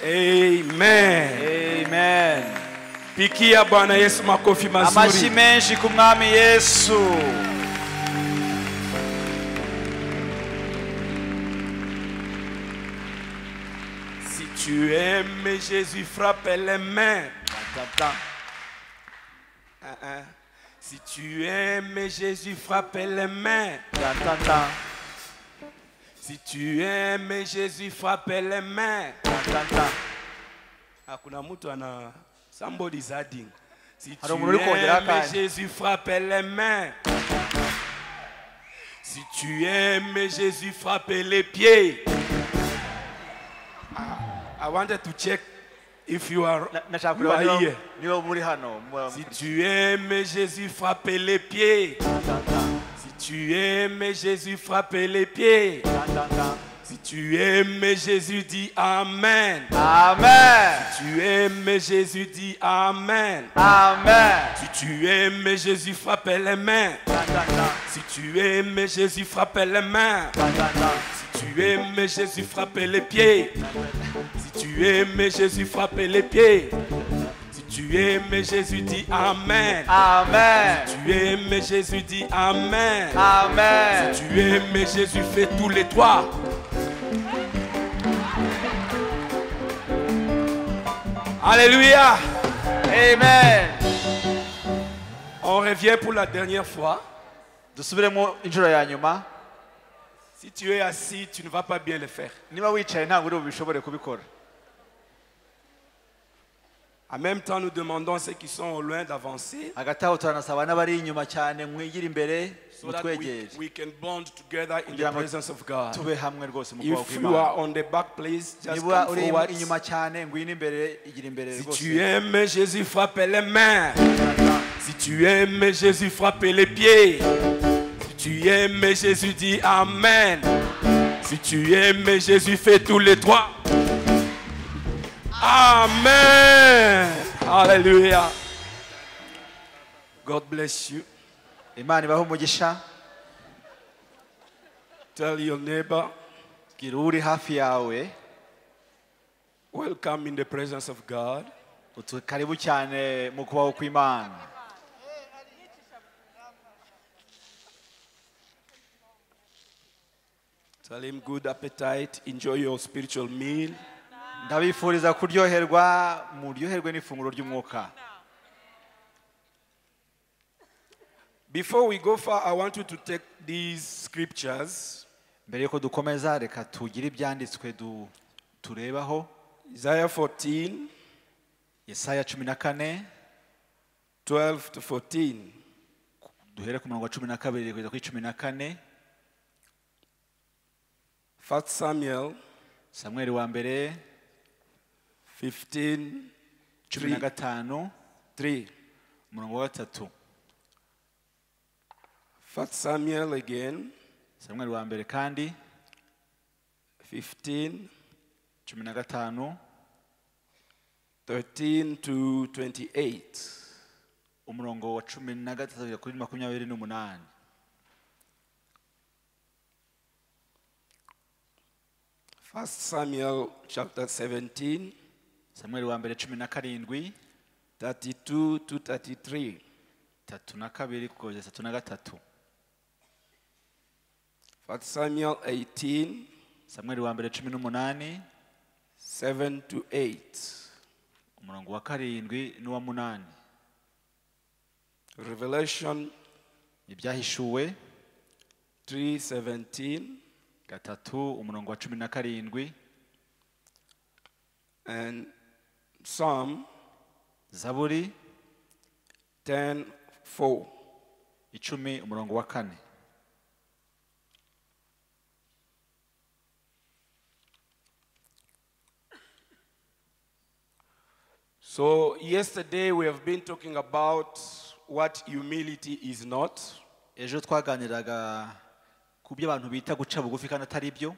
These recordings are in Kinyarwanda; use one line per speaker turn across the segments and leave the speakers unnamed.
Amen.
Amen.
Pikia Bwana Yesu makofi mazuri.
Amashi menshi ku mwami Yesu.
Si tu aimes Jésus, frappe les mains. Si tu aimes Jésus, frappe les mains. Si tu aimes Jésus, frappe les mains. Kuna mtu ana somebody's adding. Si tu aimes Jésus, frappe les mains. Si tu aimes Jésus, frappe les pieds. I wanted to check if you are here. Si tu aimes Jésus, frappe les pieds. Si tu aimes Jésus, frappe les pieds. Si tu aimes Jésus, dis Amen.
Amen.
Si tu aimes Jésus, dis Amen.
Amen.
Si tu aimes Jésus, frappe les mains. Si tu aimes Jésus, frappe les mains. Si tu aimes Jésus, frappe les pieds. Si tu aimes Jésus, frappe les pieds. Si tu aimes Jésus, dis Amen.
Amen.
Si tu aimes Jésus, dis Amen.
Amen.
Si tu aimes Jésus, fais tous les trois. Alléluia.
Amen.
On revient pour la dernière fois.
Dusubiremo injuro ya nyuma.
Si tu es assis, tu ne vas pas bien le faire.
Niba wicaye ntabwo uri bishobore kubikora.
En même temps, nous demandons à ceux qui sont au loin d'avancer.
Agataho turanasaba n'abari inyuma cyane mwigira imbere mutwegere.
We can bond together in the presence of God.
Tube hamwe rwose mu
If you are on the back, please just come forward.
inyuma cyane ngwino imbere igira imbere
Si
rwose.
tu aimes Jésus, frappe les mains. Si tu aimes Jésus, frappe les pieds. Si tu aimes Jésus, dis Amen. Si tu aimes Jésus, fais tous les trois. Amen. Hallelujah. God bless you.
Imana ibahe umugisha.
Tell your neighbor,
Gira uri hafi yawe.
welcome in the presence of God.
Karibu cyane mu kubaho kw'Imana.
Tell him good appetite. Enjoy your spiritual meal.
Ndabifuriza kuryoherwa muryoherwe n'ifunguro ry'umwuka.
Before we go far, I want you to take these scriptures.
Mbere yuko dukomeza reka tugire ibyanditswe turebaho.
Isaiah 14,
Yesaya 14
12 to 14.
duhere ku murongo wa 12 kugeza kuri 14.
1 Samuel
Samuel wa mbere
15,
15
3.
umurongo wa 3.
1 Samuel again,
Samuel wa mbere kandi
15,
15
13 to 28.
umurongo wa 13 kuri 28.
First Samuel chapter 17,
Samuel wa mbere 17
32 to 33.
32 kugeza 33.
1 Samuel 18,
Samuel wa mbere 18
7 to 8.
umurongo wa 7 n'uwa 8.
Revelation
ibyahishuwe
3:17
3 umurongo wa 17.
and Psalm
Zaburi
10:4.
10 umurongo wa 4.
So yesterday we have been talking about what humility is not.
Ejo twaganiraga ku byo abantu bita guca bugufi kandi atari byo.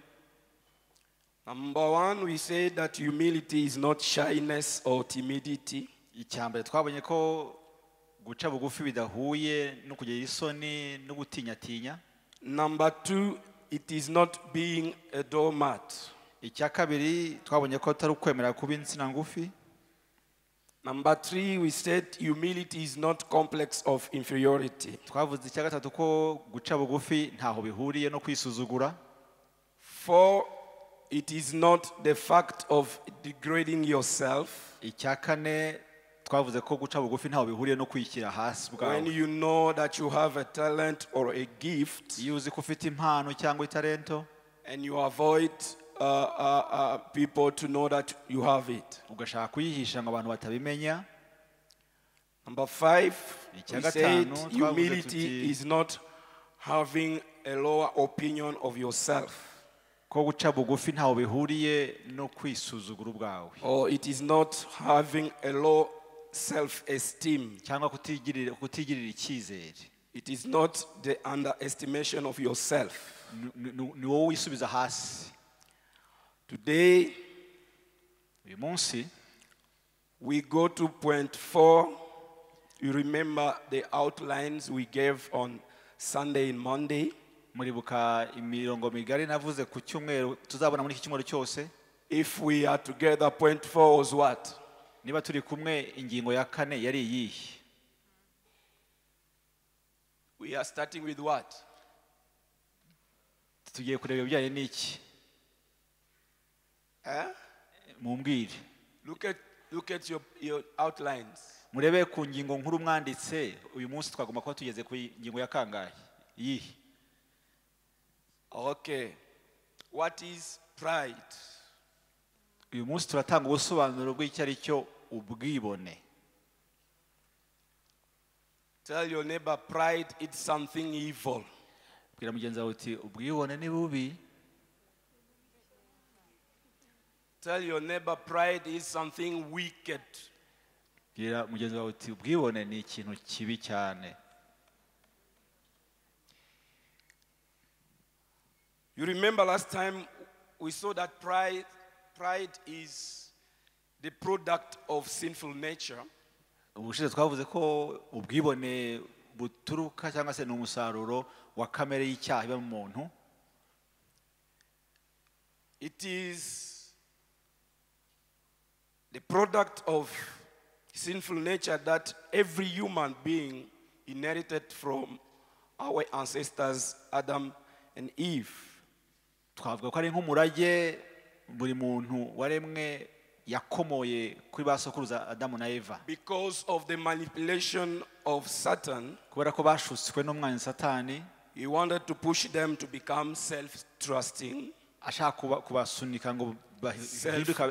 Number one, we said that humility is not shyness or timidity.
Icyambere twabonye ko guca bugufi bidahuye no kugira isoni no gutinya tinya.
Number two, it is not being a doormat.
icya kabiri twabonye ko atari ukwemera kuba insina ngufi.
Number 3, we said humility is not complex of inferiority.
Twavuze icya gatatu ko guca bugufi ntaho bihuriye no kwisuzugura.
4, it is not the fact of degrading yourself.
Icya kane twavuze ko guca bugufi ntaho bihuriye no kwishyira hasi bwawe.
When you know that you have a talent or a gift,
iyo uzi ko ufite impano cyangwa italento,
and you avoid people to know that you have it.
ugashaka kuyihisha ngo abantu batabimenya.
Number 5, we said humility is not having a lower opinion of yourself.
Ko guca bugufi ntaho bihuriye no kwisuzugura ubwawe.
Or it is not having a low self-esteem.
cyangwa kutigirira icyizere.
It is not the underestimation of yourself.
Ni wowe wisubiza hasi.
Today,
uyu munsi
we go to point 4. You remember the outlines we gave on Sunday and Monday.
muribuka imirongo migari navuze ku cyumweru tuzabona muri iki cyumweru cyose.
If we are together, point 4 was what?
Niba turi kumwe, ingingo ya kane yari iyihe?
We are starting with what?
Tugiye kureba ibijyanye n'iki? Mumbwire.
Look at your outlines.
Murebe ku ngingo nkuru mwanditse. Uyu munsi twagomba kuba tugeze ku ngingo ya kangahe? Iyihe?
Okay. What is pride?
Uyu munsi turatanga ubusobanuro bw'icyo ari cyo ubwibone.
Tell your neighbor, pride is something evil.
Bwira mugenzi wawe uti ubwibone ni bubi.
Tell your neighbor, pride is something wicked.
Bwira mugenzi wawe uti ubwibone ni ikintu kibi cyane.
You remember last time we saw that pride is the product of sinful nature.
Ubushize twavuze ko ubwibone buturuka cyangwa se n'umusaruro wa kamere y'icyaha iba mu muntu.
It is the product of sinful nature that every human being inherited from our ancestors Adam and Eve.
Twavuga ko ari nk'umurage buri muntu waremwe yakomoye kuri basokuruza Adamu na Eva.
Because of the manipulation of Satan,
kubera ko bashutswe n'umwanzi Satani,
he wanted to push them to become self-trusting,
ashaka kubasunika ngo bahinduka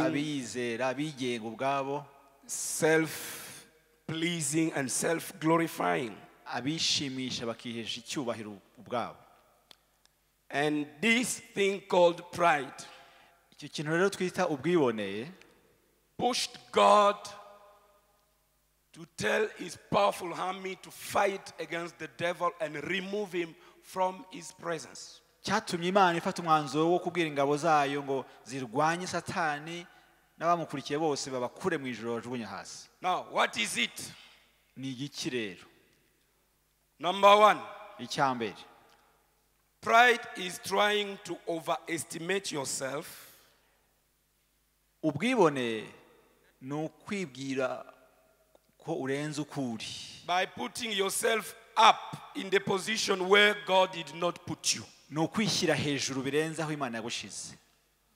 abiyizera, abigenga ubwabo,
self-pleasing and self-glorifying,
abishimisha bakihesha icyubahiro ubwabo.
And this thing called pride
icyo kintu rero twita ubwibone
pushed God to tell his powerful army to fight against the devil and remove him from his presence.
cyatumye Imana ifata umwanzuro wo kubwira ingabo zayo ngo zirwanye Satani n'abamukurikiye bose babakure mu ijoro bajugunye hasi.
Now, what is it?
Ni igiki rero?
Number 1,
icyambere,
pride is trying to overestimate yourself.
Ubwibone ni ukwibwira ko urenze ukuri.
By putting yourself up in the position where God did not put you.
Ni ukwishyira hejuru birenze aho Imana yagushize.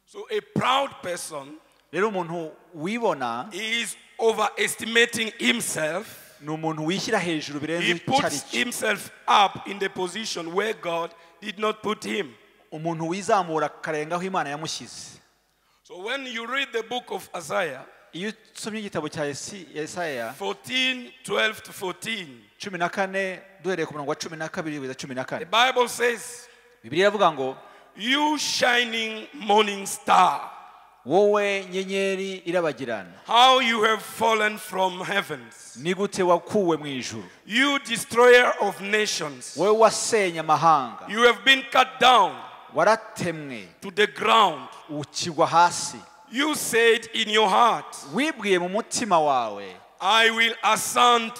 So a proud person
rero umuntu wibona
is overestimating himself.
Ni umuntu wishyira hejuru birenze
He puts himself up in the position where God did not put him.
Umuntu wizamura karenga aho Imana yamushyize.
So when you read the book of Isaiah,
iyo usomye igitabo cya Yesaya
14:12 to 14,
14 duhereye ku murongo wa 12 kugeza 14,
the Bible says,
Bibiliya iravuga ngo,
you shining morning star,
wowe nyenyeri irabagirana,
how you have fallen from heavens,
ni gute wakuwe mu ijuru,
you destroyer of nations,
wowe wasenya amahanga,
you have been cut down
waratemwe
to the ground.
ukigwa hasi.
You said in your heart,
wibwiye mu mutima wawe,
I will ascend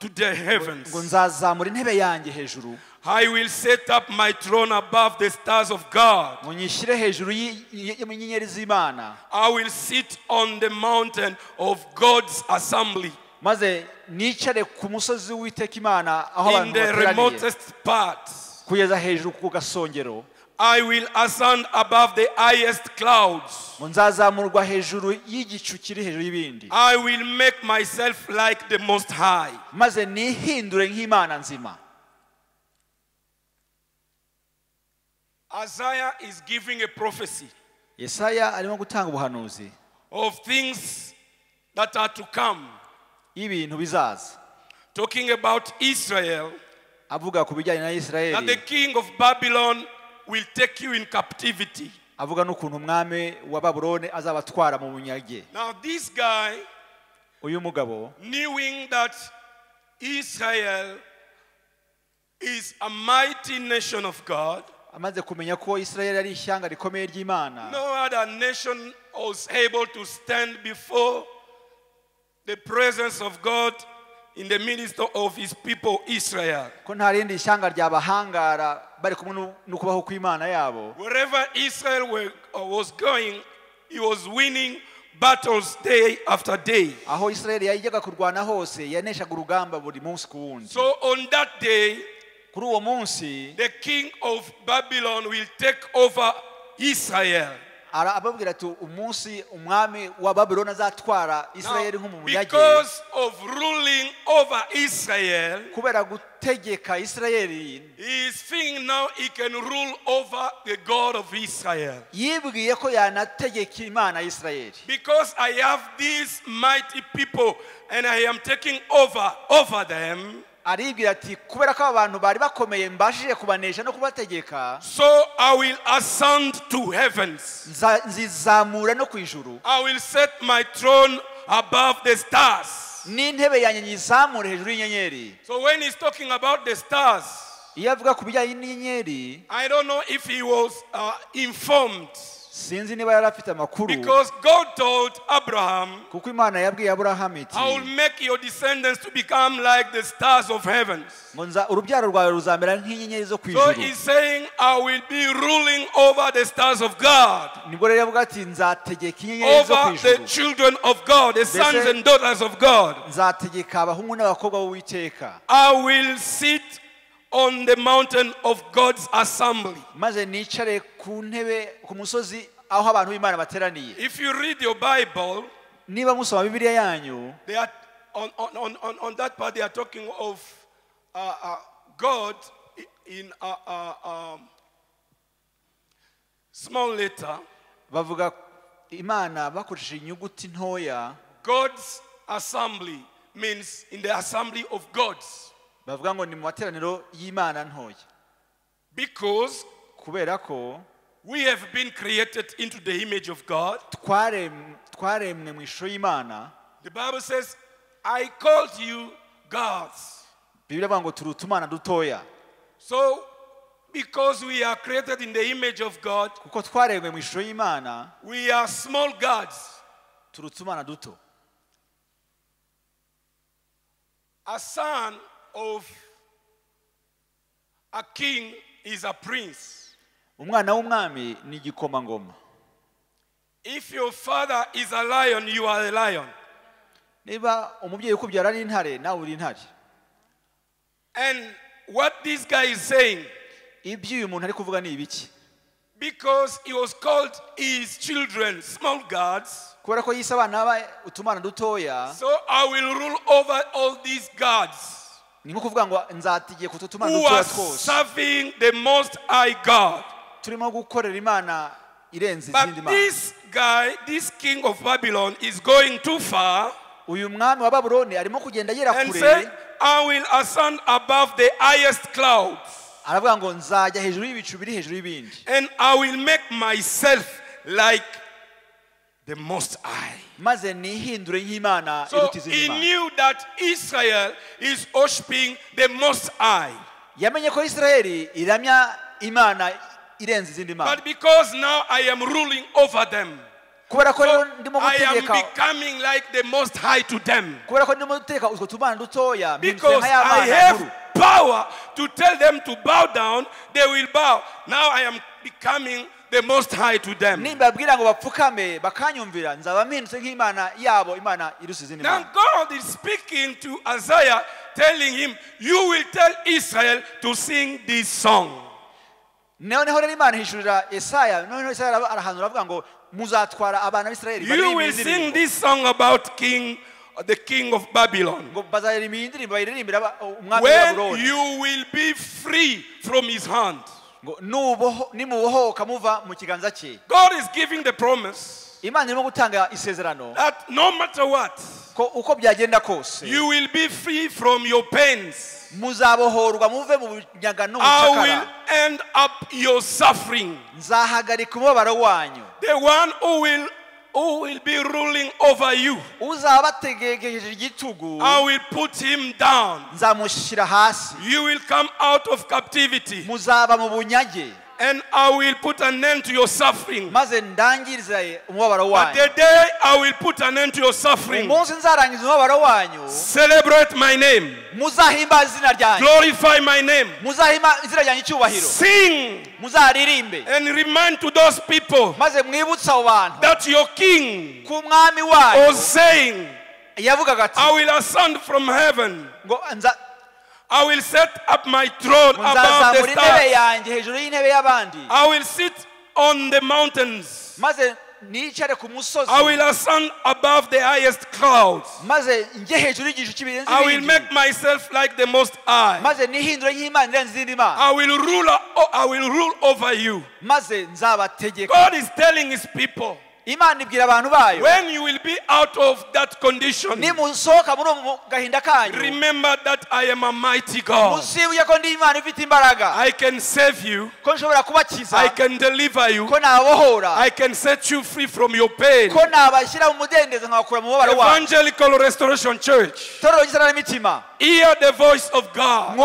to the heavens.
ngo nzazamura intebe yanjye hejuru,
I will set up my throne above the stars of God.
munyishyire hejuru y'inyenyeri z'Imana.
I will sit on the mountain of God's assembly.
Maze nicare ku musozi w'Uwiteka Imana aho abantu
In the
bateraniye.
remotest parts.
Kugeza hejuru ku gasongero.
I will ascend above the highest clouds.
Nzazamurwa hejuru y'igicu kiri hejuru y'ibindi.
I will make myself like the Most High.
Maze nihindure nk'Imana nzima.
Isaiah is giving a prophecy
Yesaya arimo gutanga ubuhanuzi
of things that are to come.
y'ibintu bizaza.
Talking about Israel,
Avuga ku bijyanye na
that the
Isirayeli.
king of Babylon will take you in captivity.
Avuga n'ukuntu umwami wa Babuloni azabatwara mu bunyage.
Now this guy,
Uyu mugabo
knowing that Israel is a mighty nation of God,
amaze kumenya ko Isirayeli ari ishyanga rikomeye ry'Imana,
no other nation was able to stand before the presence of God in the midst of his people Israel.
ko nta rindi ishyanga ryabahangara bari kumwe n'ukubaho kw'Imana yabo.
Wherever Israel was going, he was winning battles day after day.
Aho Isirayeli yajyaga kurwana hose yaneshaga urugamba buri munsi ku wundi.
So on that day,
Kuri uwo munsi
the king of Babylon will take over Israel.
ababwira ati umunsi umwami wa Babuloni azatwara Isirayeli
Now,
nk'umunyage.
because of ruling over Israel,
Kubera gutegeka Isirayeli
he is thinking now he can rule over the God of Israel.
yibwiye ko yanategeka Imana y'Isirayeli.
Because I have these mighty people and I am taking over them,
Aribwira ati kubera ko abantu bari bakomeye mbashije kubanesha no kubategeka,
so I will ascend to heavens.
nzizamura no ku ijuru.
I will set my throne above the stars.
N'intebe yanjye nyizamure hejuru y'inyenyeri.
So when he's talking about the stars,
Iyo avuga ku bijyanye n'inyenyeri,
I don't know if he was informed.
sinzi niba yari afite amakuru.
Because God told Abraham,
Kuko Imana yabwiye Aburahamu iti,
I will make your descendants to become like the stars of heavens.
urubyaro rwawe ruzamera nk'inyenyeri zo ku
So
ijuru.
he's saying, I will be ruling over the stars of God,
Nibwo rero yavuga ati nzategeka inyenyeri zo ku
over the
ijuru.
children of God, the sons and daughters of God.
Nzategeka abahungu n'abakobwa b'Uwiteka.
I will sit on the mountain of God's assembly.
Maze nicare ku ntebe ku musozi aho abantu b'Imana bateraniye.
If you read your Bible,
Niba musoma Bibiliya yanyu,
they are on that part they are talking of God in small letter.
bavuga Imana bakoresheje inyuguti ntoya.
God's assembly means in the assembly of gods.
Bavuga ngo ni mu materaniro y'Imana ntoya.
Because
Kubera ko
we have been created into the image of God.
twaremwe mu ishusho y'Imana.
The Bible says, I called you gods.
Bibiliya ivuga ngo turi utumana dutoya.
So, because we are created in the image of God,
Kuko twaremwe mu ishusho y'Imana,
we are small gods.
turi utumana duto.
A son of a king is a prince.
Umwana w'umwami ni igikomangoma.
If your father is a lion, you are a lion.
Niba umubyeyi ukubyara ari intare, nawe uri intare.
And what this guy is saying,
Ibyo uyu muntu ari kuvuga ni ibiki?
because he was called his children small gods,
Kubera ko yise abana utumana dutoya,
so I will rule over all these gods
ni nko kuvuga ngo nzategeka utu tumana
who
dutoya
are
twose.
serving the Most High God.
Turimo gukorera Imana irenze
But
izindi mana.
this guy, this king of Babylon, is going too far
Uyu mwami wa Babuloni arimo kugenda yera
and
kure.
said, I will ascend above the highest clouds,
Aravuga ngo nzajya hejuru y'ibicu biri hejuru y'ibindi.
and I will make myself like the Most High.
Maze nihindure nk'Imana
So
iruta izindi
he
mana.
knew that Israel is worshiping the Most High.
Yamenye ko Isirayeli iramya Imana irenze izindi mana.
But because now I am ruling over them,
Kubera ko
so
ndimo
I am
gutegeka,
becoming like the Most High to them.
kubera ko ndimo gutegeka utwo tumana dutoya,
Because I
nk'ay'Imana
have
nkuru.
power to tell them to bow down, they will bow. Now I am becoming the Most High to them. Now God is speaking to Isaiah, telling him, you will tell Israel to sing this song. You will sing this song about the king of Babylon. When you will be free from his hand. God is giving the promise that no matter what, you will be free from your pains. I will end up your suffering. The one who will be ruling over you, I will put him down. You will come out of captivity, and I will put an end to your suffering. But the day I will put an end to your suffering, celebrate my name, glorify my name, sing, and remind to those people that your king was saying, I will ascend from heaven, I will set up my throne above the stars, I will sit on the mountains, I will ascend above the highest clouds, I will make myself like the Most High, I will rule over you. God is telling his people, when you will be out of that condition, remember that I am a mighty God. I can save you, I can deliver you, I can set you free from your pain. Evangelical Restoration Church, hear the voice of God.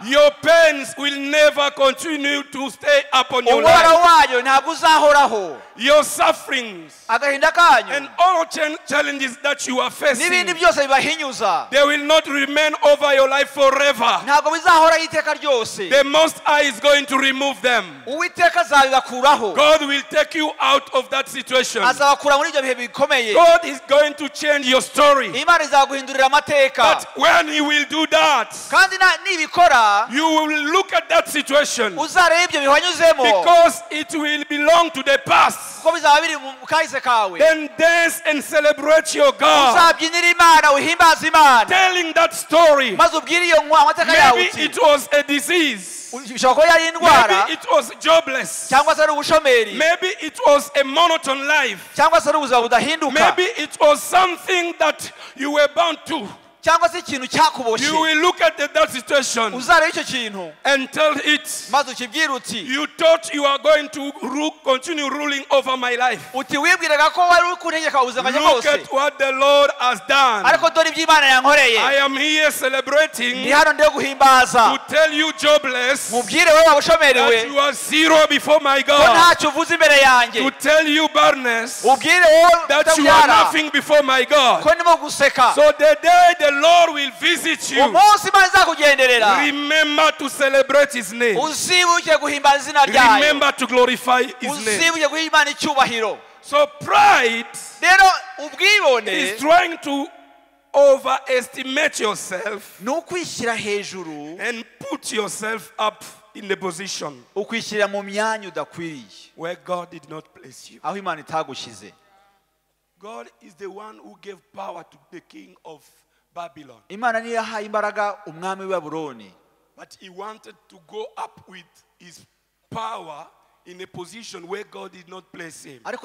Your pains will never continue to stay upon your life. Your sufferings and all challenges that you are facing, they will not remain over your life forever. The Most High is going to remove them. God will take you out of that situation. God is going to change your story. But when He will do that, you will look at that situation because it will belong to the past. Then dance and celebrate your God, telling that story. Maybe it was a disease, maybe it was jobless, maybe it was a monotone life, maybe it was something that you were bound to. You will look at that situation and tell it, you thought you are going to continue ruling over my life. Look at what the Lord has done. I am here celebrating to tell you, jobless, that you are zero before my God. To tell you, barrenness, that you are nothing before my God. So the day the Lord will visit you, remember to celebrate His name. Remember to glorify His name. So pride is trying to overestimate yourself and put yourself up in the position where God did not place you. God is the one who gave power to the king of Babylon. But he wanted to go up with his power in a position where God did not place him. And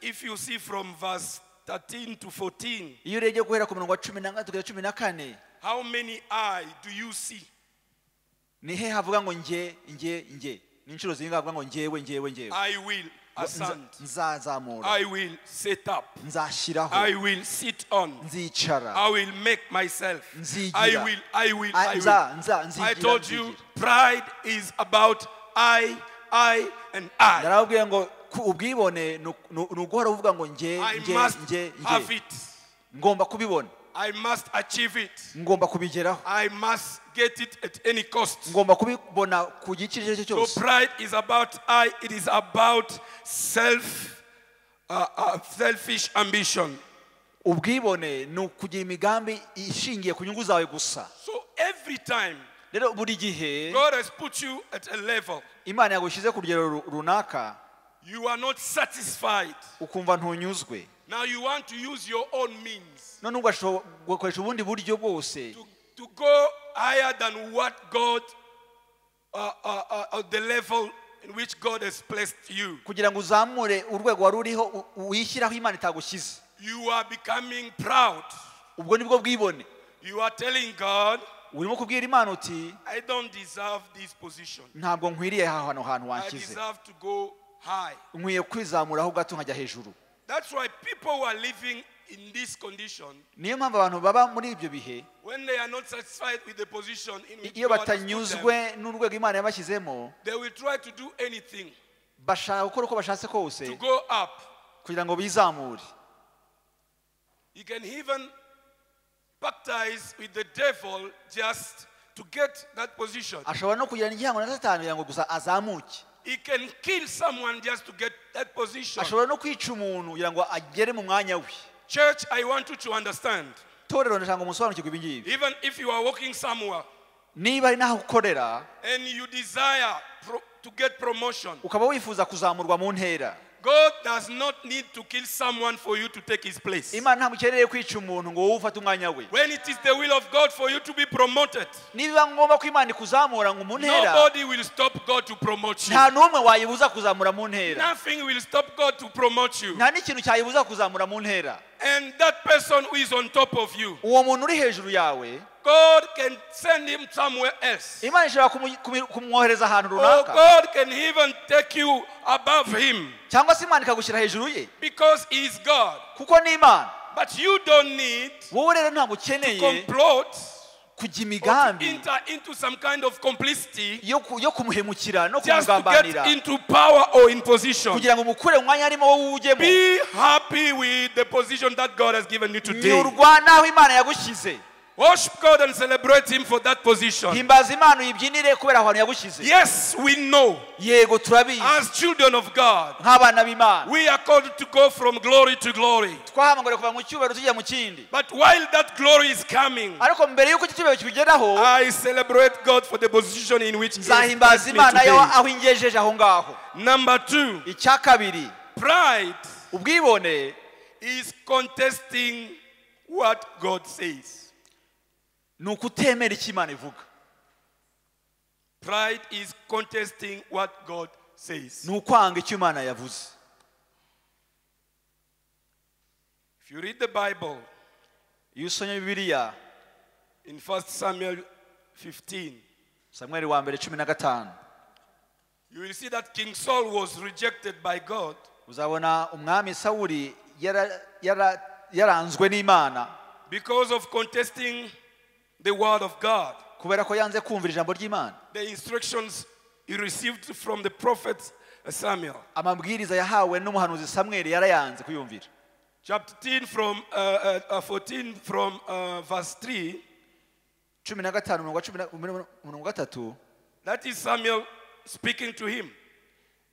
if you see from verse 13 to 14, how many eyes do you see? I will ascend. I will set up. I will sit on. I will make myself. I will. I told you, pride is about I, and I. I must have it. I must achieve it.
ngomba kubigeraho.
I must get it at any cost.
ngomba kubibona ku giciro cyo cyose.
So pride is about it is about selfish ambition.
Ubwibone ni ukugira imigambi ishingiye ku nyungu zawe gusa.
So every time
rero buri gihe
God has put you at a level,
Imana yagushize ku rugero runaka,
you are not satisfied.
ukumva ntunyuzwe.
Now you want to use your own means
none ugakoresha ubundi buryo bwose
to go higher than what God, the level in which God has placed you.
kugira ngo uzamure urwego wari uriho wishyiraho Imana itagushyize.
You are becoming proud.
ubwo nibwo bwibone.
You are telling God,
urimo kubwira Imana uti
I don't deserve this position.
ntabwo nkwiriye hano hantu
I
wanshyize.
deserve to go high.
nkwiye kwizamuraho gato nkajya hejuru.
That's why people who are living in this condition,
niyo mpamvu abantu baba muri ibyo bihe,
when they are not satisfied with the position in which
iyo
God has put them,
batanyuzwe n'urwego Imana yabashyizemo,
they will try to do anything
bashaka gukora uko bashatse kose
to go up.
kugira ngo bizamure.
You can even baptize with the devil just to get that position.
ashobora no kugirana igihango na Satani kugira ngo gusa azamuke.
He can kill someone just to get that position.
ashobora no kwica umuntu kugira ngo agere mu mwanya we.
Church, I want you to understand.
Torero ndashaka ngo musobanukirwe ibi ngibi.
Even if you are working somewhere
niba ari naho ukorera
and you desire to get promotion,
ukaba wifuza kuzamurwa mu ntera,
God does not need to kill someone for you to take his place.
Imana ntabwo ikeneye kwica umuntu ngo wowe ufate umwanya we.
When it is the will of God for you to be promoted,
niba ngomba ko Imana ikuzamura ngo mu ntera,
nobody will stop God to promote you.
nta n'umwe wayibuza kuzamura mu ntera.
Nothing will stop God to promote you.
nta n'ikintu cyayibuza kuzamura mu ntera.
And that person who is on top of you,
uwo muntu uri hejuru yawe,
God can send him somewhere else.
Imana ishobora kumwohereza ahantu
Or
runaka,
God can even take you above him
cyangwa se Imana ikagushyira hejuru ye,
because he is God.
kuko ni Imana.
But you don't need
wowe rero ntabwo
to
ukeneye
complot
kujya
or to
imigambi
enter into some kind of complicity
yo kumuhemukira no
just to
kumugambanira
get into power or in position.
kugira ngo umukure mu mwanya arimo wowe ujyemo.
Be happy with the position that God has given you today.
nyurwa naho Imana yagushyize.
Worship God and celebrate him for that position.
himbaza Imana uyibyinire kubera ahantu yagushyize.
Yes, we know
yego turabizi,
as children of God,
nk'abana b'Imana
we are called to go from glory to glory.
twahamagariwe kuva mu cyubahiro tujya mu kindi.
But while that glory is coming,
ariko mbere y'uko iki cyubahiro kibigeraho,
I celebrate God for the position in which He has
nzahimbaza
placed me
Imana yo
today.
aho ingejeje aho ngaho.
Number 2,
icya kabiri,
pride
ubwibone
is contesting what God says.
ni ukutemera icyo Imana ivuga.
Pride is contesting what God says.
ni ukwanga icyo Imana yavuze.
If you read the Bible
iyo usomye Bibiliya,
in 1 Samuel 15,
Samweli wa mbere 15,
you will see that King Saul was rejected by God
uzabona umwami Sawuli yaranzwe n'Imana
because of contesting the word of God,
kubera ko yanze kumvira ijambo ry'Imana,
the instructions he received from the prophet Samuel.
amabwiriza yahawe n'umuhanuzi Samweli yarayanze kuyumvira.
Chapter 10 from 14 from verse 3.
15:13,
That is Samuel speaking to him,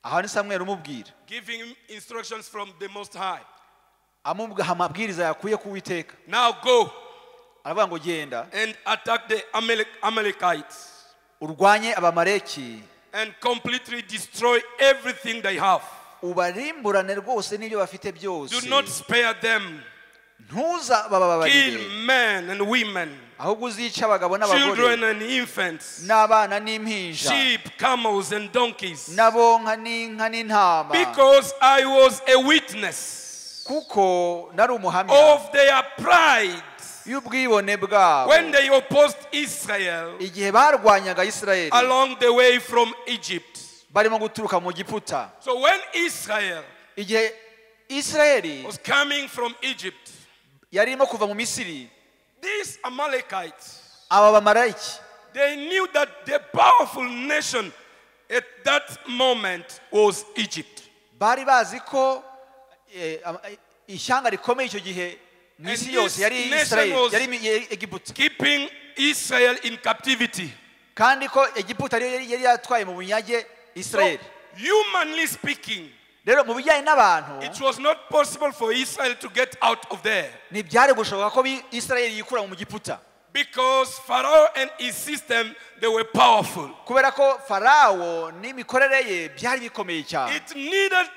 aha ni Samweli umubwira,
giving him instructions from the Most High.
amubwira amabwiriza yakuye ku Uwiteka.
Now go
aravuga ngo genda
and attack the Amalekites
urwanye Abamaleki
and completely destroy everything they have.
ubarimburane rwose n'ibyo bafite
Do
byose.
not spare them.
ntuza
Kill
bababarire,
men and women,
ahubwo uzica abagabo
children
n'abagore
and infants,
n'abana n'impinja
sheep, camels, and donkeys.
n'abonka n'inka n'intama,
Because I was a witness
kuko nari umuhamya
of their pride
y'ubwibone bwabo
when they opposed Israel
igihe barwanyaga Isirayeli
along the way from Egypt.
barimo guturuka mu Giputa.
So when Israel
igihe Isirayeli
was coming from Egypt,
yari irimo kuva mu Misiri,
these Amalekites,
aba bamarayiki
they knew that the powerful nation at that moment was Egypt.
bari bazi ko ishyanga rikomeye icyo gihe mwisi yose yari Israel yari Egiputa,
keeping Israel in captivity.
kandi ko Egiputa yari yatwaye mu bunyage Israel.
Humanly speaking,
rero mu bijyanye n'abantu,
it was not possible for Israel to get out of there,
ntibyari gushoboka ko Israel yikura mu Giputa,
because Pharaoh and his system, they were powerful.
kubera ko Farawo n'imikorere ye byari bikomeye cyane.
It needed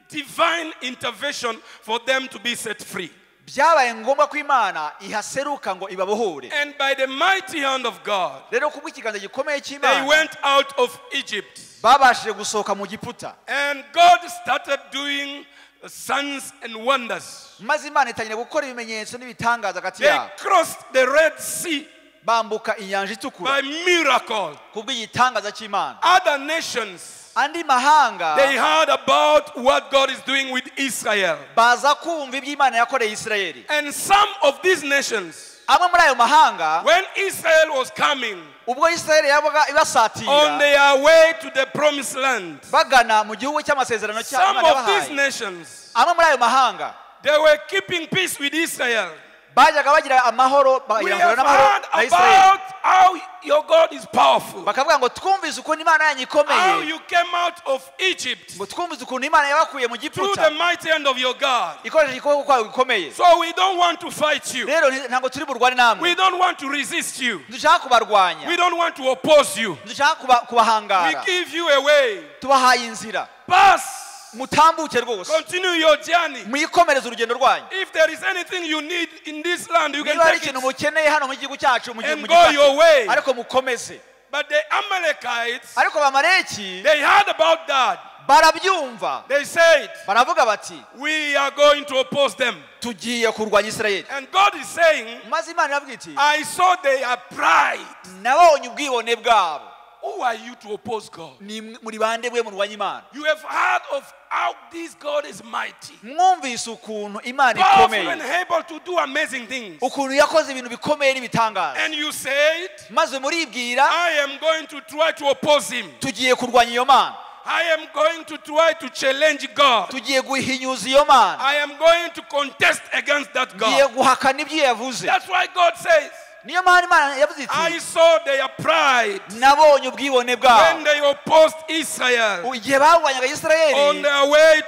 divine intervention for them to be set free.
byabaye ngombwa ko Imana ihaseruka ngo ibabohore.
And by the mighty hand of God,
rero kubwo ikiganza gikomeye
they
cy'Imana
went out of Egypt.
babashije gusohoka mu Giputa,
And God started doing signs and wonders.
maze Imana itangira gukora ibimenyetso n'ibitangaza hagati
They
yabo.
crossed the Red Sea
bambuka inyanja itukura
by miracle.
kubwo igitangaza cy'Imana.
Other nations,
andi mahanga
they heard about what God is doing with Israel.
baza kumva iby'Imana yakoreye Isirayeli.
And some of these nations,
amwe muri ayo mahanga,
when Israel was coming
ubwo Isirayeli yabaga
on
ibasatira
their way to the promised land,
bagana mu gihugu cy'amasezerano
some
cy'Imana
of these
yabahaye,
nations,
amwe muri ayo mahanga
they were keeping peace with Israel.
bajyaga bagira amahoro,
We
bagirana
have
n'amahoro
heard
na Isirayeli,
about how your God is powerful,
bakavuga ngo twumvise ukuntu Imana yanyu
how
ikomeye,
you came out of Egypt
ngo twumvise ukuntu Imana yabakuye mu
through the
Giputa
mighty hand of your God.
ikoresheje ukuboko kwayo gukomeye.
So we don't want to fight you.
rero ntabwo turi burwane
We
namwe,
don't want to resist you.
dushaka kubarwanya,
We don't want to oppose you.
dushaka
We
kubahangara,
give you a way.
tubahaye inzira,
Pass.
mutambuke rwose,
Continue your journey.
mwikomereze urugendo rwanyu.
If there is anything you need in this land, you can
niba hari
take
ikintu
it
mukeneye hano mu gihugu cyacu
and go your way.
ariko mukomeze.
But the Amalekites,
ariko Abamaleki
they heard about that.
barabyumva,
They said,
baravuga bati
we are going to oppose them.
tugiye kurwanya Isirayeli.
And God is saying,
maze Imana iravuga iti
I saw their pride.
nabonye ubwibone bwabo.
Who are you to oppose God?
ni muri bande bwe murwanya Imana?
You have heard of how this God is mighty,
mwumvise ukuntu Imana
powerful and
ikomeye,
able to do amazing things.
ukuntu yakoze ibintu bikomeye n'ibitangaza,
And you said,
maze muribwira
I am going to try to oppose him.
tugiye kurwanya iyo Mana,
I am going to try to challenge God.
tugiye guhinyuza iyo Mana,
I am going to contest against that
tugiye
God.
guhakana ibyo yavuze.
That's why God says,
niyo mpamvu Imana yavuze
I
iti
saw their pride
nabonye ubwibone
when
bwabo
they opposed Israel
igihe barwanyaga
on
Isirayeli
their way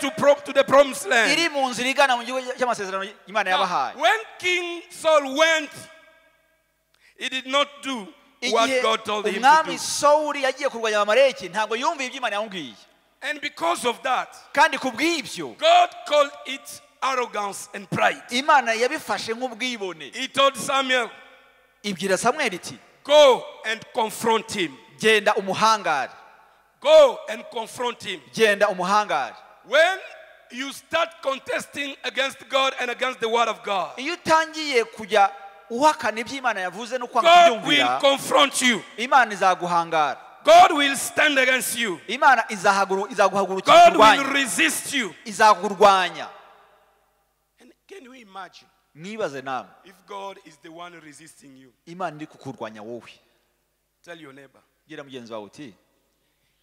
to the promised land.
iri mu nzira igana mu gihugu cy'amasezerano Imana yabahaye.
When King Saul went, he did not do what
igihe
God told him to
umwami
do.
Sawuli yagiye kurwanya Abamaleki ntabwo yumviye ibyo Imana yamubwiye,
And because of that,
kandi ku bw'ibyo
God called it arrogance and pride.
Imana yabifashe nk'ubwibone.
He told Samuel,
ibwira Samweli iti
go and confront him.
genda umuhangare,
Go and confront him.
genda umuhangare.
When you start contesting against God and against the word of God,
iyo utangiye kujya uhakana ibyo Imana yavuze no kwanga
God will
kubyumvira,
confront you.
Imana izaguhangara,
God will stand against you.
Imana izaguhagurukira
God will
kurwanya,
resist you.
izakurwanya.
And can you imagine
Nibaze nawe
if God is the one resisting you?
Imana iri kukurwanya wowe.
Tell your neighbor,
Gira mugenzi wawe uti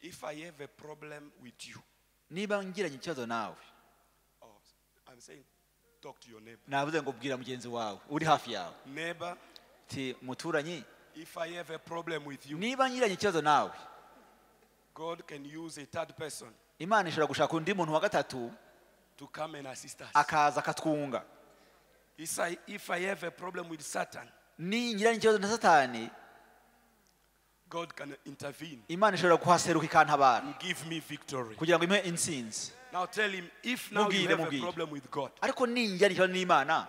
if I have a problem with you,
niba ngiranye ikibazo nawe,
oh, I'm saying talk to your neighbor.
navuze ngo bwira mugenzi wawe uri hafi yawe
Neighbor,
ti muturanyi,
if I have a problem with you,
niba ngiranye ikibazo nawe,
God can use a third person
Imana ishobora gushaka undi muntu wa gatatu
to come and assist us.
akaza akatwunga.
If I have a problem with Satan,
ni ngiranye ikibazo na Satani,
God can intervene
Imana ishobora kuhaseruka ikantabara
and give me victory.
kugira ngo impe intsinzi.
Now tell him, if now you have a problem with God,
ariko ningiranye ikibazo n'Imana,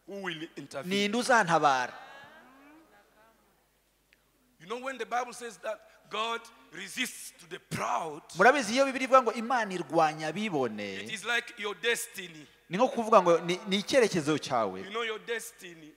who will intervene?
ninde uzantabara?
You know when the Bible says that God resists to the proud,
murabizi iyo Bibiliya ivuga ngo Imana irwanya abibone,
it is like your destiny.
ni nko kuvuga ngo ni icyerekezo cyawe.
You know your destiny.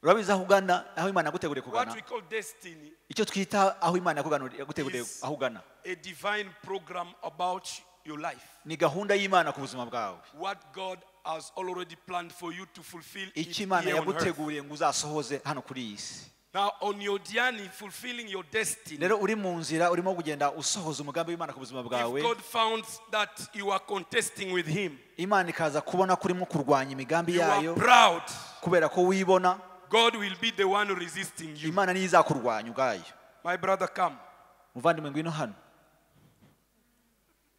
Urabizi aho ugana, aho Imana yaguteguriye
What
kugana,
we call destiny
icyo twita aho Imana yaguteguriye aho ugana,
a divine program about your life.
ni gahunda y'Imana ku buzima bwawe,
What God has already planned for you to fulfill it
icyo Imana
here on earth.
yaguteguriye ngo uzasohoze hano kuri iyi si.
Now on your journey fulfilling your destiny.
Rero uri mu nzira urimo kugenda usohoza umugambi w'Imana ku buzima bwawe.
If God found that you are contesting with him.
Imana ikaza kubona kurimo kurwanya imigambi yayo.
You are proud.
Kubera ko wibona.
God will be the one resisting you.
Imana niyo izakurwanya ubwayo.
My brother, come.
Muvandimwe ngwino hano.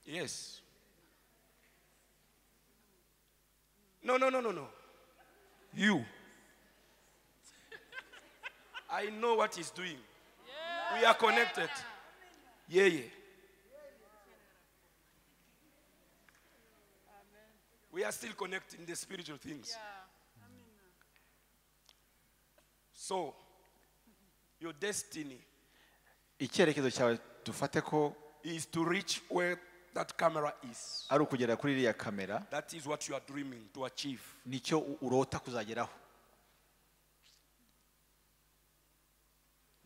Yes. No. You. I know what he's doing. Yeah. We are connected. Yeah. We are still connected in the spiritual things. Yeah. So, your destiny
icyerekezo cyawe dufate ko
is to reach where that camera is.
Ari ukugera kuri iriya kamera.
That is what you are dreaming to achieve.
Nicyo urota kuzageraho.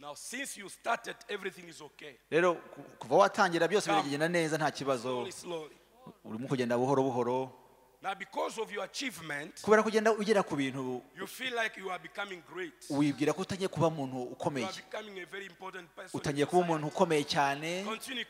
Now since you started, everything is okay.
Rero kuva watangira byose biragenda neza nta kibazo.
Slowly.
Urimo kugenda buhoro buhoro.
Now because of your achievement,
kubera kugenda ugera ku bintu,
you feel like you are becoming great.
Wibwira ko utangiye kuba umuntu ukomeye.
You are becoming a very important person.
Utangiye kuba umuntu ukomeye cyane.
Continue.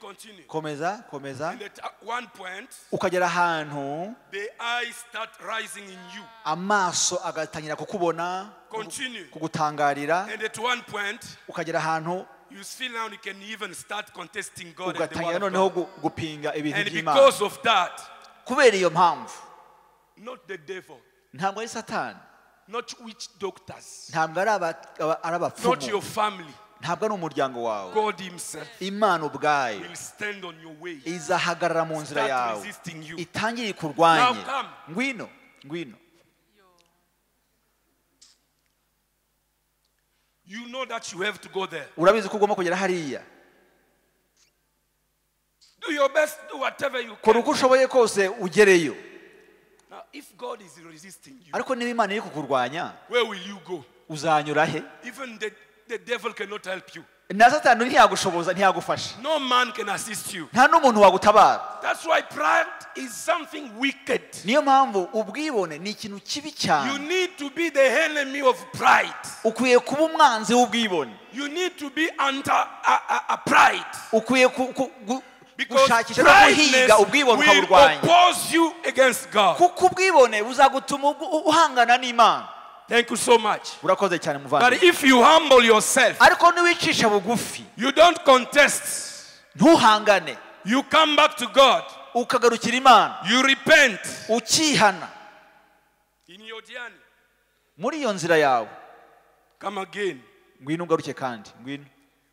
Komeza.
And at one point,
ukagera ahantu,
the eyes start rising in you.
Amaso agatangira kukubona.
Continue.
Kugutangarira.
And at one point,
ukagera ahantu,
you feel now you can even start contesting God and the word
of God. And
because of that,
kubera iyo mpamvu,
not the devil,
ntabwo ari Satani,
not witch doctors,
ntabwo ari abapfumu,
not your family,
ntabwo ari umuryango wawe,
God himself,
Imana ubwayo
will stand on your way,
izahagarara mu nzira yawe,
resisting you.
itangire kurwanye.
Now come.
Ngwino.
You know that you have to go there.
Urabizi ko ugomba kugera hariya.
Do your best, do whatever you can.
Kora uko ushoboye kose ugereyo.
Now, if God is resisting you,
ariko niba Imana iri kukurwanya,
where will you go?
Uzanyura he?
Even the devil cannot help you.
Na Satani ntiyagushoboza, ntiyagufasha.
No man can assist you.
Nta n'umuntu wagutabara.
That's why pride is something wicked.
Niyo mpamvu ubwibone ni ikintu kibi cyane.
You need to be the enemy of pride.
Ukwiye kuba umwanzi w'ubwibone.
You need to be under a pride.
Ukwiye
gushakisha no guhiga
ubwibone ukaburwanya.
Oppose you against God.
Kuko ubwibone buzagutuma uhangana n'Imana.
Thank you so much.
Urakoze cyane muvandimwe.
But if you humble yourself,
ariko niwicisha bugufi,
you don't contest,
ntuhangane,
you come back to God,
ukagarukira Imana,
you repent,
ukihana
in your journey,
muri iyo nzira yawe,
come again.
Ngwino ugaruke kandi, ngwino.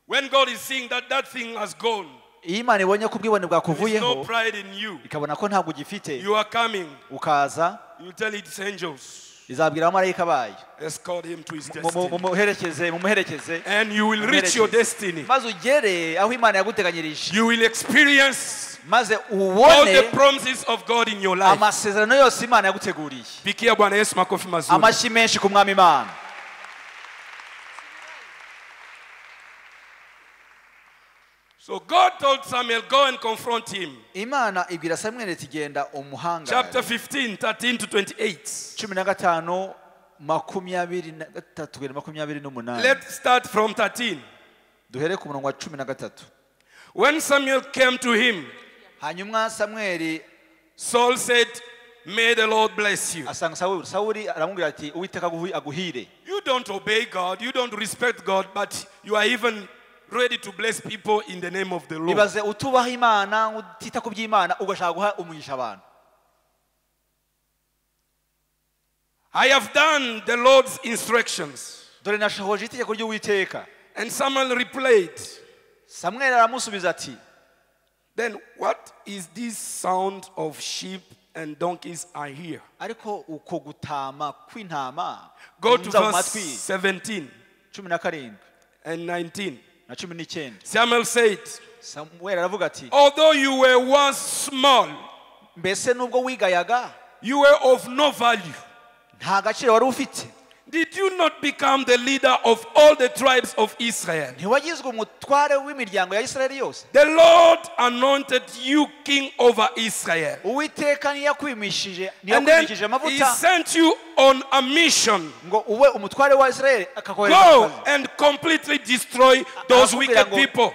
When God is seeing that thing has gone,
Imana ibonye ko ubwibone bwakuvuyeho,
no pride in you,
ikabona ko ntabwo ugifite,
you are coming,
ukaza,
you tell its angels,
izabwira abamarayika bayo,
escort him to his destiny,
mumuherekeze,
and you will reach your destiny.
maze ugere aho Imana yaguteganyirije.
You will experience
maze
all the promises of God in your life.
amasezerano yose Imana yaguteguriye.
Pikia Bwana Yesu makofi mazuri.
Amashyi menshi ku Mwami Imana.
So God told Samuel, go and confront him.
Imana ibwira Samuel iti genda umuhangare.
Chapter 15, 13 to 28.
15 23
Let's start from 13.
Duhere ku murongo wa 13.
When Samuel came to him,
hanyuma Samuel,
Saul said, may the Lord bless you.
asanga Sawuli aramubwira ati Uwiteka aguhire.
You don't obey God, you don't respect God, but you are even ready to bless people in the name of the Lord.
Ibaze utubaha Imana, utita ku by'Imana, ugashaka guha umugisha abantu.
I have done the Lord's instructions.
Dore nashohoje itegeko ry'Uwiteka.
And Samuel replied,
Samuel aramusubiza ati,
then what is this sound of sheep and donkeys I hear?
ariko uko gutama kw'intama.
Go to verse 17 and 19. Samuel said,
Samuel aravuga ati,
although you were once small,
mbese nubwo wigayaga,
you were of no value.
nta gaciro wari ufite.
Did you not become the leader of all the tribes of Israel?
ntiwagizwe umutware w'imiryango ya Isirayeli yose?
The Lord anointed you king over Israel.
Uwiteka niyakwimishije
And then
niyakwimishije
he
amavuta
sent you on a mission.
ngo ube umutware wa Isirayeli
Go
akakohereza
and completely destroy those wicked people.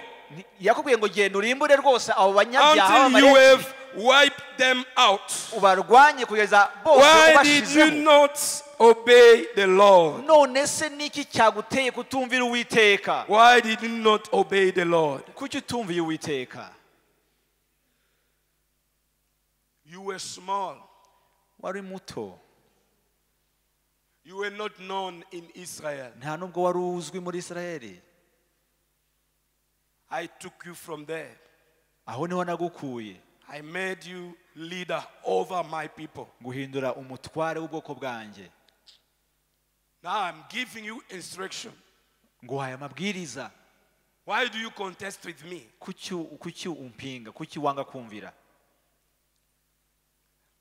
yakubwiye ngo genda urimbure rwose abo banyabyaha
Until you have wiped them out.
ubarwanye kugeza bose
Why did you
ubashizeho.
not obey the Lord?
none se niki cyaguteye kutumvira Uwiteka?
Why did you not obey the Lord?
kuki utumviye Uwiteka?
You were small.
wari muto,
You were not known in Israel.
nta nubwo wari uzwi muri Isirayeli.
I took you from there.
aho niho nagukuye
I made you leader over my people.
guhindura umutware w'ubwoko bwanjye.
Now I'm giving you instruction.
nguhaye amabwiriza.
Why do you contest with me?
kuki umpinga? kuki wanga kumvira?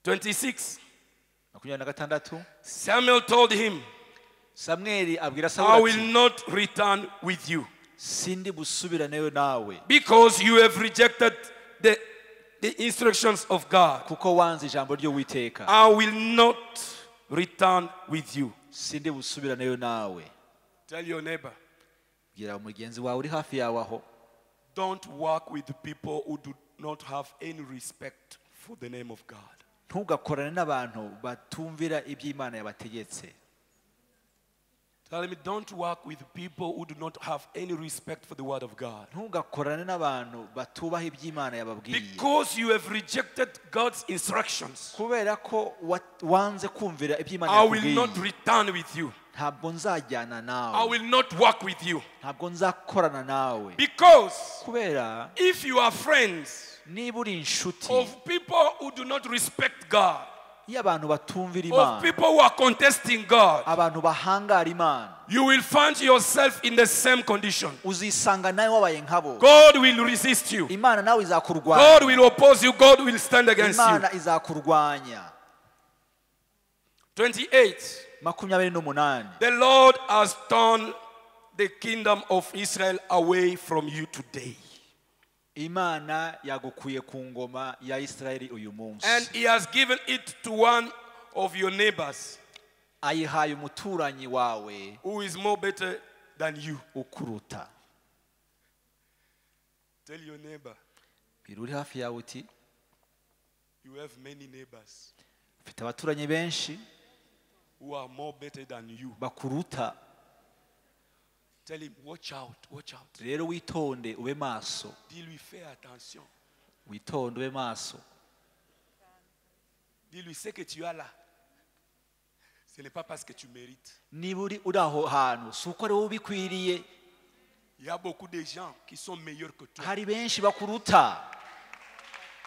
26.
26
Samuel told him,
Samweli abwira
I
Sawuli
will
ati
not return with you
sindi busubiraneyo nawe
because you have rejected the instructions of God.
kuko wanze ijambo ry'Uwiteka.
I will not return with you.
sindi busubiraneyo nawe.
Tell your neighbor,
bwira umugenzi wawe uri hafi yawe aho,
don't work with people who do not have any respect for the name of God.
ntugakorane n'abantu batumvira ibyo Imana yabategetse.
Tell me, don't work with people who do not have any respect for the word of God.
ntugakorane n'abantu batubaha ibyo Imana yababwiye.
Because you have rejected God's instructions,
kubera ko wanze kumvira ibyo Imana
I will not
yakubwiye,
return with you.
ntabwo nzajyana
I
nawe,
will not work with you.
ntabwo nzakorana nawe.
Because
kubera
if you are friends
niba uri inshuti
of people who do not respect God,
y'abantu batumvira
of
Imana,
people who are contesting God,
abantu bahangara Imana,
you will find yourself in the same condition.
uzisanga nawe wabaye nkabo.
God will resist you.
Imana nawe
God
izakurwanya.
will oppose you. God will stand against you.
Imana izakurwanya.
28.
28
The Lord has turned the kingdom of Israel away from you today.
Imana yagukuye ku ngoma ya Isirayeli uyu munsi,
And he has given it to one of your neighbors
ayihaye umuturanyi wawe
who is more better than you.
ukuruta.
Tell your neighbor,
bwira uri hafi yawe uti
you have many neighbors
ufite abaturanyi benshi
who are more better than you.
bakuruta.
Tell him, watch out, watch out.
rero witonde ube maso,
Dis-lui, fais attention.
witonde ube maso.
Dis-lui, ce que tu as là, ce n'est pas parce que tu mérites.
niba uri aho hantu si uko ari wowe ubikwiriye,
Il y a beaucoup de gens qui sont meilleurs que toi.
hari benshi bakuruta.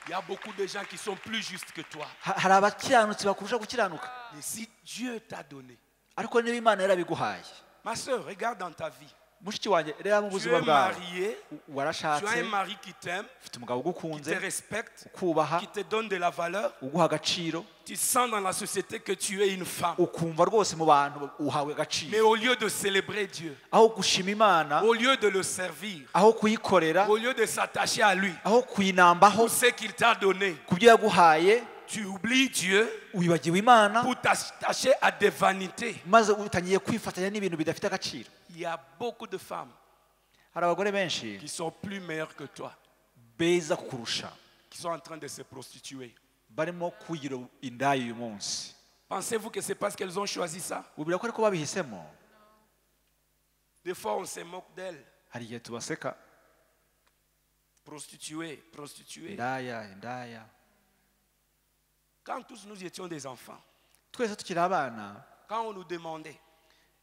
Il y a beaucoup de gens qui sont plus justes que toi.
hari abakiranutsi bakurusha gukiranuka.
Et si Dieu t'a donné,
ariko niba Imana yarabiguhaye,
ma soeur, regarde dans ta vie.
mushiki wanjye reba mu
Tu
buzima
es
bwawe,
marié, tu as
warashatse,
un mari qui t'aime,
ufite umugabo
qui te
ugukunze,
respecte,
ukubaha,
qui te donne de la valeur.
uguha agaciro,
Tu sens dans la société que tu es une femme.
ukumva rwose mu bantu uhawe
Mais
agaciro.
au lieu de célébrer Dieu,
aho gushima Imana,
au lieu de le servir,
aho kuyikorera,
au lieu de s'attacher à lui,
aho kuyinambaho
pour ce qu'il t'a donné,
ku byo yaguhaye,
tu oublies Dieu
wibagiwe Imana,
pour t'attacher à des vanités.
maze utangiye kwifatanya n'ibintu bidafite agaciro.
Il y a beaucoup de femmes
hari abagore benshi
qui sont plus meilleures que toi,
beza kukurusha,
qui sont en train de se prostituer.
barimo kugira indaya uyu munsi.
Pensez-vous que c'est parce qu'elles ont choisi ça?
ubwira ko ariko babihisemo?
Des fois, on se moque d'elles.
hari igihe tubaseka,
Prostituées, prostituées.
indaya.
Quand tous nous étions des enfants,
twese tukiri abana,
quand on nous demandait,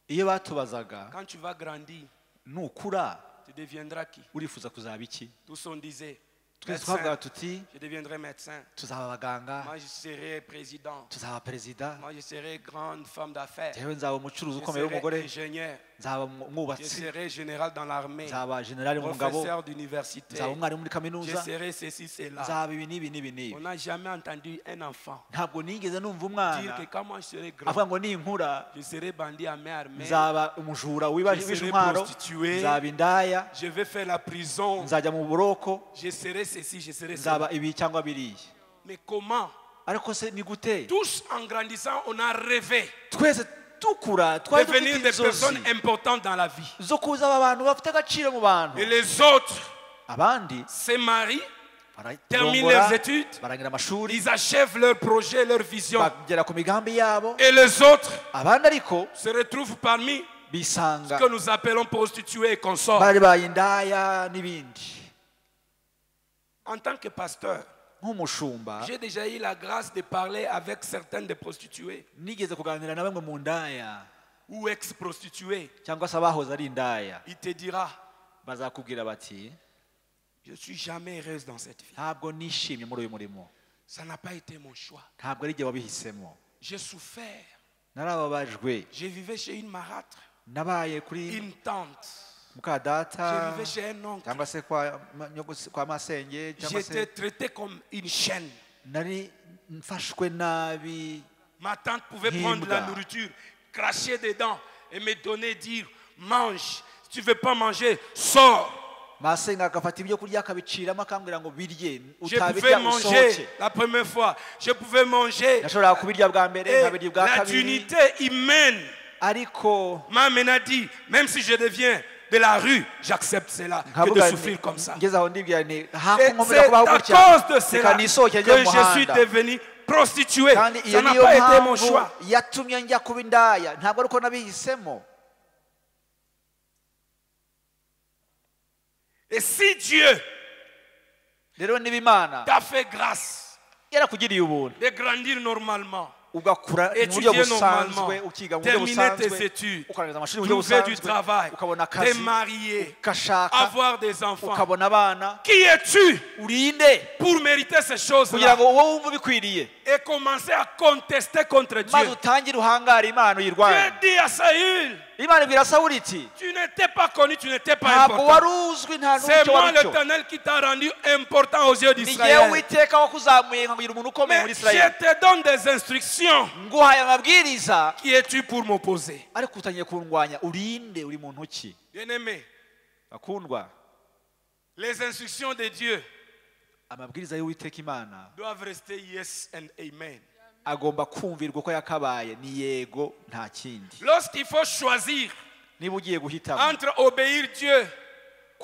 iyo batubazaga
quand tu vas grandir,
nukura
tu deviendras qui?
urifuza kuzaba iki,
Tous on disait,
twese twavuga
médecin,
tuti
je deviendrai médecin.
tuzaba abaganga,
Moi, je serai président.
tuzaba perezida,
Moi, je serai grande femme d'affaires.
jewe nzaba umucuruzi
Je
ukomeye
serai
w'umugore,
ingénieur. Je serai général dans l'armée,
professeur
professeur d'université, je
je
serai ceci, cela. On n'a jamais entendu un enfant dire que quand moi je serai grand, je serai bandit à main armée, je serai prostituée, je vais faire la prison, je serai ceci, je serai cela. Mais comment? Tous en grandissant, on a rêvé devenir des personnes importantes dans la vie. Et les autres se marient, terminent leurs études, ils achèvent leur projet, leur vision. Et les autres se retrouvent parmi ce que nous appelons prostituées et consorts. En tant que pasteur, j'ai déjà eu la grâce de parler avec certaines des prostituées ou ex-prostituées. Il te dira, je ne suis jamais heureuse dans cette vie. Ça n'a pas été mon choix. J'ai souffert. Je vivais chez une marâtre, une tante. Je vivais chez un oncle. J'étais traité comme une chaîne. Ma tante pouvait prendre la nourriture, cracher dedans et me donner, dire mange. Si tu ne veux pas manger, sors. Je pouvais manger la première fois. Je pouvais manger. Et la dignité humaine m'a maintenant dit, même si je deviens de la rue, j'accepte cela, que de souffrir comme ça. Et c'est à cause de cela que je suis devenu prostituée. Ça n'a pas été mon choix. Et si Dieu t'a fait grâce de grandir normalement, étudier normalement, terminer tes études, trouver du travail, te marier, avoir des enfants. Qui es-tu pour mériter ces choses-là et commencer à contester contre Dieu? Dieu dit à Saül, tu n'étais pas connu, tu n'étais pas important. C'est moi l'Éternel qui t'a rendu important aux yeux d'Israël. Mais je te donne des instructions. Qui es-tu pour m'opposer? Bien-aimé, les instructions de Dieu doivent rester yes and amen. Lorsqu'il faut choisir entre obéir Dieu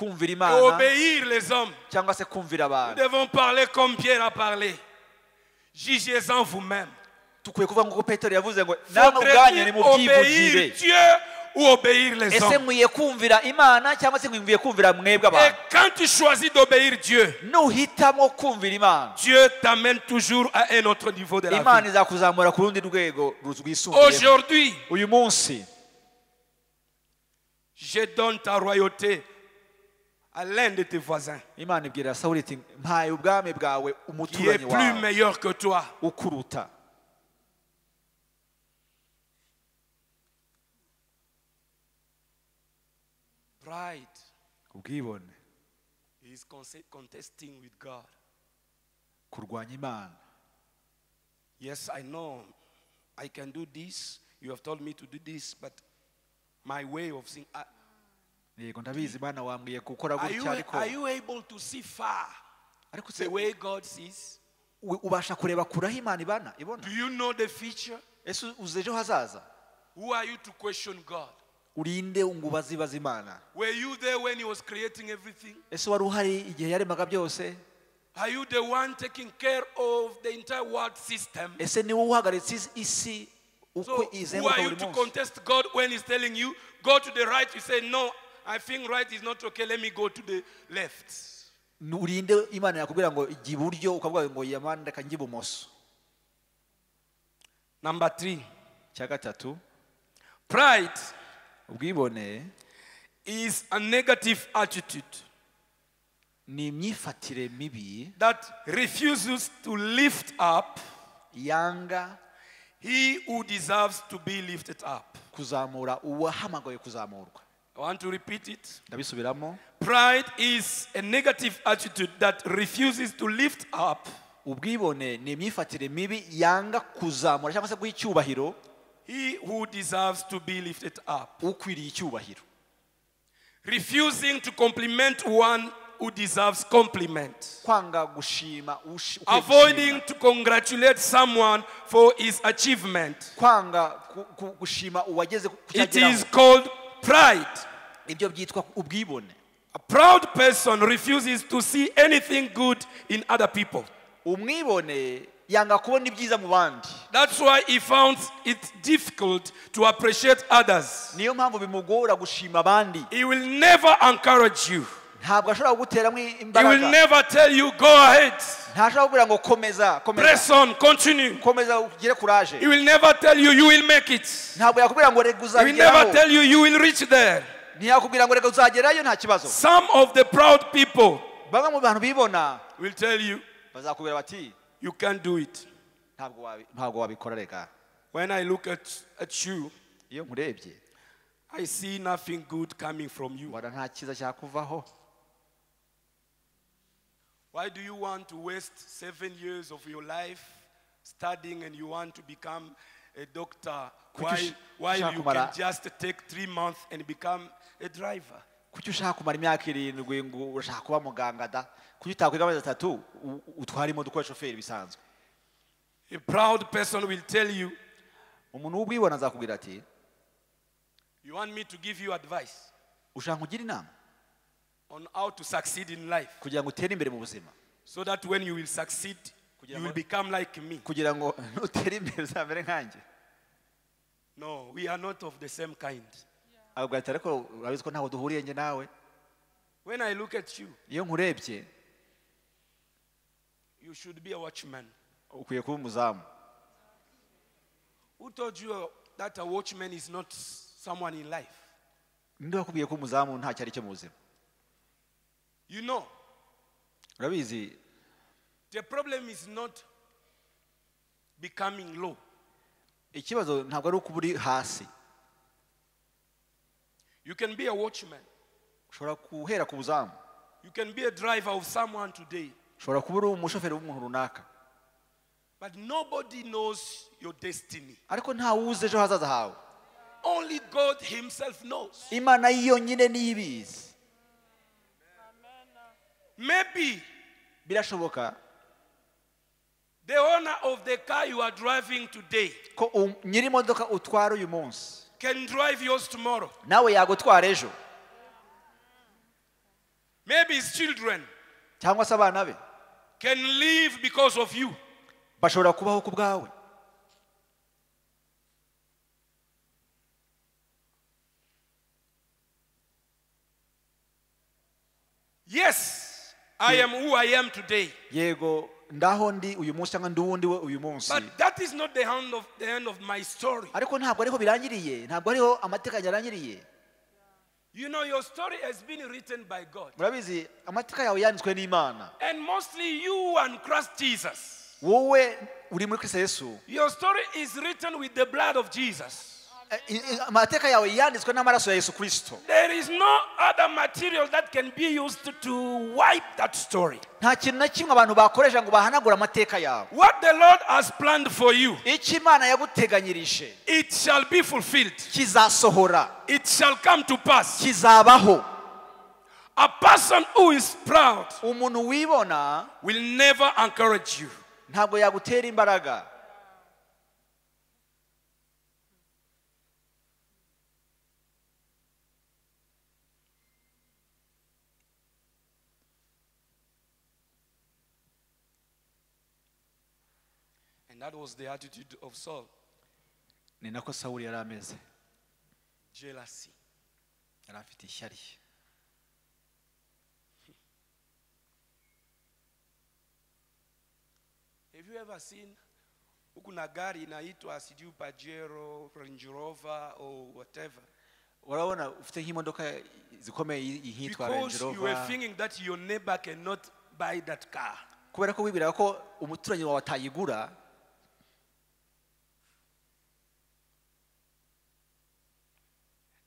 et obéir les hommes, nous devons parler comme Pierre a parlé. Jugez-en vous-même. Obéir Dieu ou obéir les hommes. Et quand tu choisis d'obéir Dieu, Dieu t'amène toujours à un autre niveau de la vie. Aujourd'hui, je donne ta royauté à l'un de tes voisins qui est plus meilleur que toi. Pride is contesting with God. Yes, I know I can do this. You have told me to do this, but my way of seeing. Are you able to see far the way God sees? Do you know the future? Who are you to question God? Were you there when He was creating everything? Are you the one taking care of the entire world system? So who are you to contest God when He's telling you, go to the right? You say, no, I think right is not okay, let me go to the left. Number 3. Pride is a negative attitude that refuses to lift up he who deserves to be lifted up.
kuzamura uwahamagaye kuzamurwa.
I want to repeat it.
Ndabisubiramo.
Pride is a negative attitude that refuses to lift up.
Ubwibone ni imyifatire mibi yanga kuzamura cyangwa se guha icyubahiro
He who deserves to be lifted up.
ukwiriye icyubahiro.
Refusing to compliment one who deserves compliment.
Kwanga gushima
Avoiding to congratulate someone for his achievement.
Kwanga gushima uwageze
It is called pride.
Ibyo byitwa ubwibone.
A proud person refuses to see anything good in other people.
Umwibone yanga kubona ibyiza mu bandi.
That's why he found it difficult to appreciate others.
Niyo mpamvu bimugora gushima abandi.
He will never encourage you.
Ntabwo ashobora guteramo imbaraga.
He will never tell you go ahead.
Ntashobora kugira ngo komeza.
Press on, continue.
Komeza ugire courage.
He will never tell you you will make it.
Ntabwo yakubwira ngo rega uzageraho.
He will never tell you you will reach there.
Ntiyakubwira ngo rega uzagerayo nta kibazo.
Some of the proud people
bamwe mu bantu bibona
will tell you
bazakubwira bati
you can't do it.
Ntabwo wabikora rega.
When I look at you,
iyo nkurebye
I see nothing good coming from you.
Wada nta cyiza cyakuvaho.
Why do you want to waste 7 years of your life studying and you want to become a doctor while you can just take 3 months and become a driver?
Kuki ushaka kumara imyaka 7 ngo ushaka kuba muganga da? Kuki utakwiga amezi 3 utwara imodoka shoferi bisanzwe?
A proud person will tell you,
umuntu ubwibona azakubwira ati,
you want me to give you advice
ushaka kugira inama
on how to succeed in life,
kugira ngo utere imbere mu buzima,
so that when you will succeed you will become like me.
Kugira ngo utere imbere uzamere nkanjye.
No, we are not of the same kind.
Abagati ariko urabizi ko ntaho duhuriye nge nawe.
When I look at you,
iyo nkurebye,
you should be a watchman.
Ukwiye kuba umuzamu.
Who told you that a watchman is not someone in life?
Ninde wakubwiye ko umuzamu nta cyari cyo mu buzima?
You know,
urabizi,
the problem is not becoming low.
Ikibazo ntabwo ari ukuburi hasi.
You can be a watchman.
Ushobora kuhera ku buzamu.
You can be a driver of someone today.
Ushobora kuba uri umushoferi w'umuntu runaka.
But nobody knows your destiny.
Ariko nta wuzi ejo hazaza hawe.
Only God himself knows.
Imana yonyine niyo ibizi.
Maybe
birashoboka
the owner of the car you are driving today
ko nyiri imodoka utwara uyu munsi
can drive yours tomorrow.
nawe yagutwara ejo.
Maybe his children
cyangwa se abana be
can live because of you.
bashobora kubaho ku bwawe.
Yes, I am who I am today.
Yego ndaho ndi uyu munsi cyangwa nduwundi we uyu munsi.
But that is not the end of my story.
Ariko ntabwo ariho birangiriye, ntabwo ariho amateka yarangiriye.
You know, your story has been written by God.
Murabizi amateka yawe yanditswe n'Imana.
And mostly you and Christ Jesus.
Wowe uri muri Kristo Yesu.
Your story is written with the blood of Jesus.
Amateka yawe yanditswe n'amaraso ya Yesu Kristo.
There is no other material that can be used to wipe that story.
Nta kintu na kimwe abantu bakoresha ngo bahanagura amateka yawe.
What the Lord has planned for you,
icyo Imana yaguteganyirije,
it shall be fulfilled.
kizasohora.
It shall come to pass.
Kizabaho.
A person who is proud
umuntu wibona
will never encourage you.
ntabwo yagutera imbaraga.
And that was the attitude of Saul.
Ni nako Sawuli yari ameze.
Jealousy.
Yari afite ishyari.
Have you ever seen kuna gari inaitwa sijui Pajero, Range Rover or whatever?
Urabona ufite nk'imodoka zikomeye yitwa Range
Because you were thinking that your neighbor cannot buy that car.
Kubera ko wibwira ko umuturanyi wawe atayigura.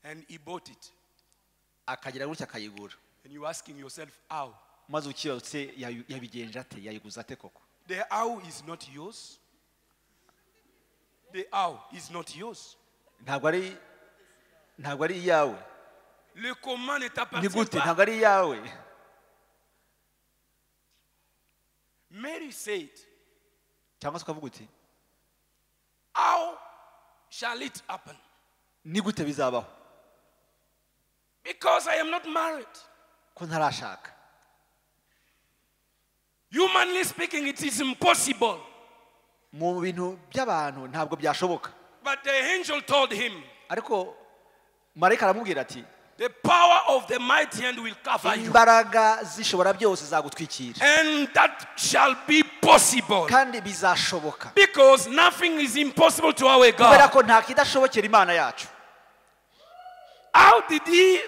And he bought it.
akagira gutya akayigura.
And you're asking yourself, how?
Maze ukibatse yabigenje ate, yayiguza ate koko?
The how is not yours. The how is not yours.
Ntabwo ari iyawe.
Le comment ne
Ni
t'appartient
gute
pas.
ntabwo ari iyawe?
Mary said,
Cyangwa se ukavuga uti
how shall it happen?
ni gute bizabaho?
Because I am not married.
Ko ntarashaka.
Humanly speaking, it is impossible.
Mu bintu by'abantu ntabwo byashoboka.
But the angel told him,
Ariko marayika aramubwira ati
the power of the mighty hand will cover you.
imbaraga zishobora byose zagutwikira.
And that shall be possible.
Kandi bizashoboka.
Because nothing is impossible to our
Kubera
God.
ko nta kidashobokera Imana yacu.
How did he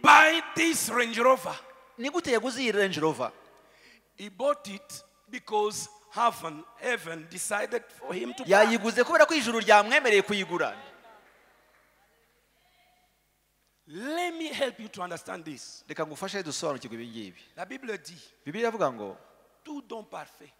buy this Range Rover?
Ni gute yaguze iyi Range Rover?
He bought it because heaven decided for him to buy.
Yayiguze kubera ko ijuru ryamwemereye kuyigura.
Let me help you to understand this.
Reka ngufashe dusobanukirwe ibi ngibi.
La Bible dit,
Bibiliya avuga ngo
tout don parfait,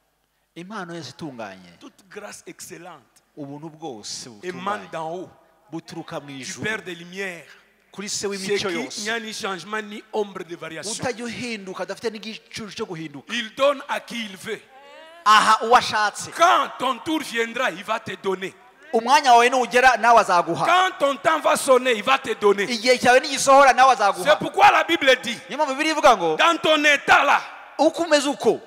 impano yose itunganye,
toute grâce excellente
ubuntu bwose
émane
butunganye
d'en haut,
buturuka mu
du
ijuru
Père des Lumières.
kuri se
C'est
w'imico
qu'il
yose,
n'y a ni changement ni ombre de variation.
utajya uhinduka, adafite n'igicucu cyo guhinduka.
Il donne à qui il veut.
Aha uwo ashatse.
Quand ton tour viendra, il va te donner.
Umwanya wawe nugera nawe azaguha.
Quand ton temps va sonner, il va te donner.
Igihe cyawe nigisohora nawe
C'est
azaguha.
pourquoi la Bible dit,
Niyo mpamvu Bibiliya ivuga ngo
dans ton état là,
uko umeze uko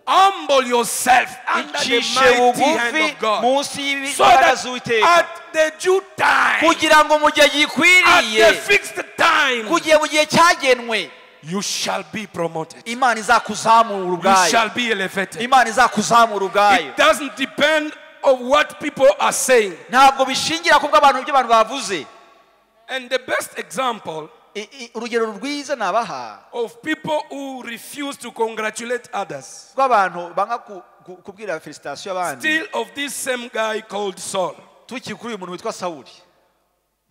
humble yourself under the
icishe
mighty hand
bugufi
of God.
munsi
So
y'imbaraga
that
z'Uwiteka,
at the due time,
kugira ngo mu gihe
at
gikwiriye,
the fixed time,
kugiye mu gihe cyagenwe,
you shall be promoted.
Imana izakuzamura
You
ubwayo.
shall be elevated.
Imana izakuzamura ubwayo.
It doesn't depend on what people are saying.
Ntabwo bishingira ku bw'abantu ibyo abantu bavuze.
And the best example
Urugero rwiza nabaha
of people who refuse to congratulate others,
rw'abantu banga kubwira felicitation abandi,
still of this same guy called Saul.
tukiri kuri uyu muntu witwa Sawuli.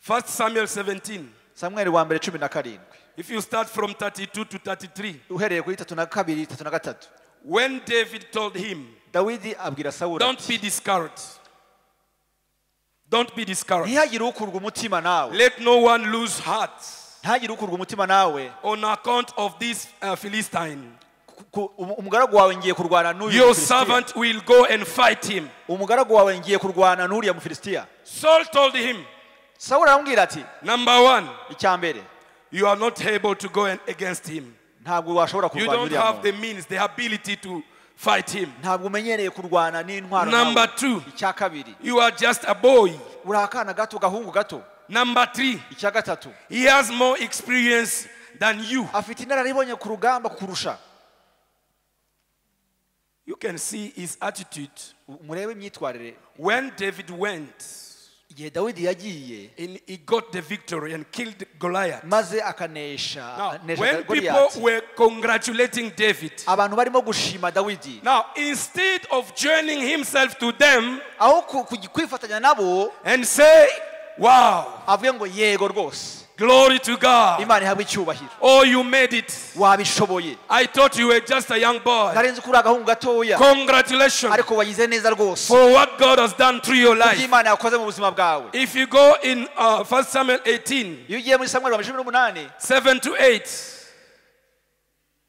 1 Samuel 17.
Samweli wa mbere 17.
If you start from 32 to 33.
Uhereye kuri 32 33.
When David told him,
Dawidi abwira Sawuli,
don't be discouraged. Don't be discouraged.
ntihagire ukurwa umutima nawe.
Let no one lose heart
Ntihagire ukurwa umutima nawe.
on account of this Philistine.
Umugaragu wawe ngiye kurwana n'uyu
Your
Mufilisitiya.
servant will go and fight him.
Umugaragu wawe ngiye kurwana n'uriya Mufilisitiya.
Saul told him,
Sawuli aramubwira ati,
number one,
icyambere,
you are not able to go against him.
ntabwo washobora
You
kurwana
don't
n'uriya
have the
muntu.
means, the ability to fight him.
Ntabwo umenyereye kurwana n'intwaro
Number
nawe.
two,
Icya kabiri,
you are just a boy.
uri akana gato, gahungu gato.
Number three,
Icya gatatu,
he has more experience than you.
afite inararibonye ku rugamba kukurusha.
You can see his attitude.
Murebe imyitwarire.
When David went
Igihe Dawidi yagiye
and he got the victory and killed Goliath.
maze akanesha
Now,
anesha
when people
Goliyati,
were congratulating David,
abantu barimo gushima Dawidi,
now instead of joining himself to them
aho kwifatanya nabo
and say, wow,
avuge ngo yego rwose,
glory to God.
Imana ihabwe icyubahiro,
Oh, you made it.
wabishoboye,
I thought you were just a young boy.
narenze ko uri agahungu gatoya,
Congratulations
ariko wagize neza rwose
for what God has done through your
ibyo
life.
Imana yakoze mu buzima bwawe.
If you go in 1 Samuel 18,
Iyo ugiye muri Samweli wa 18
7 to 8,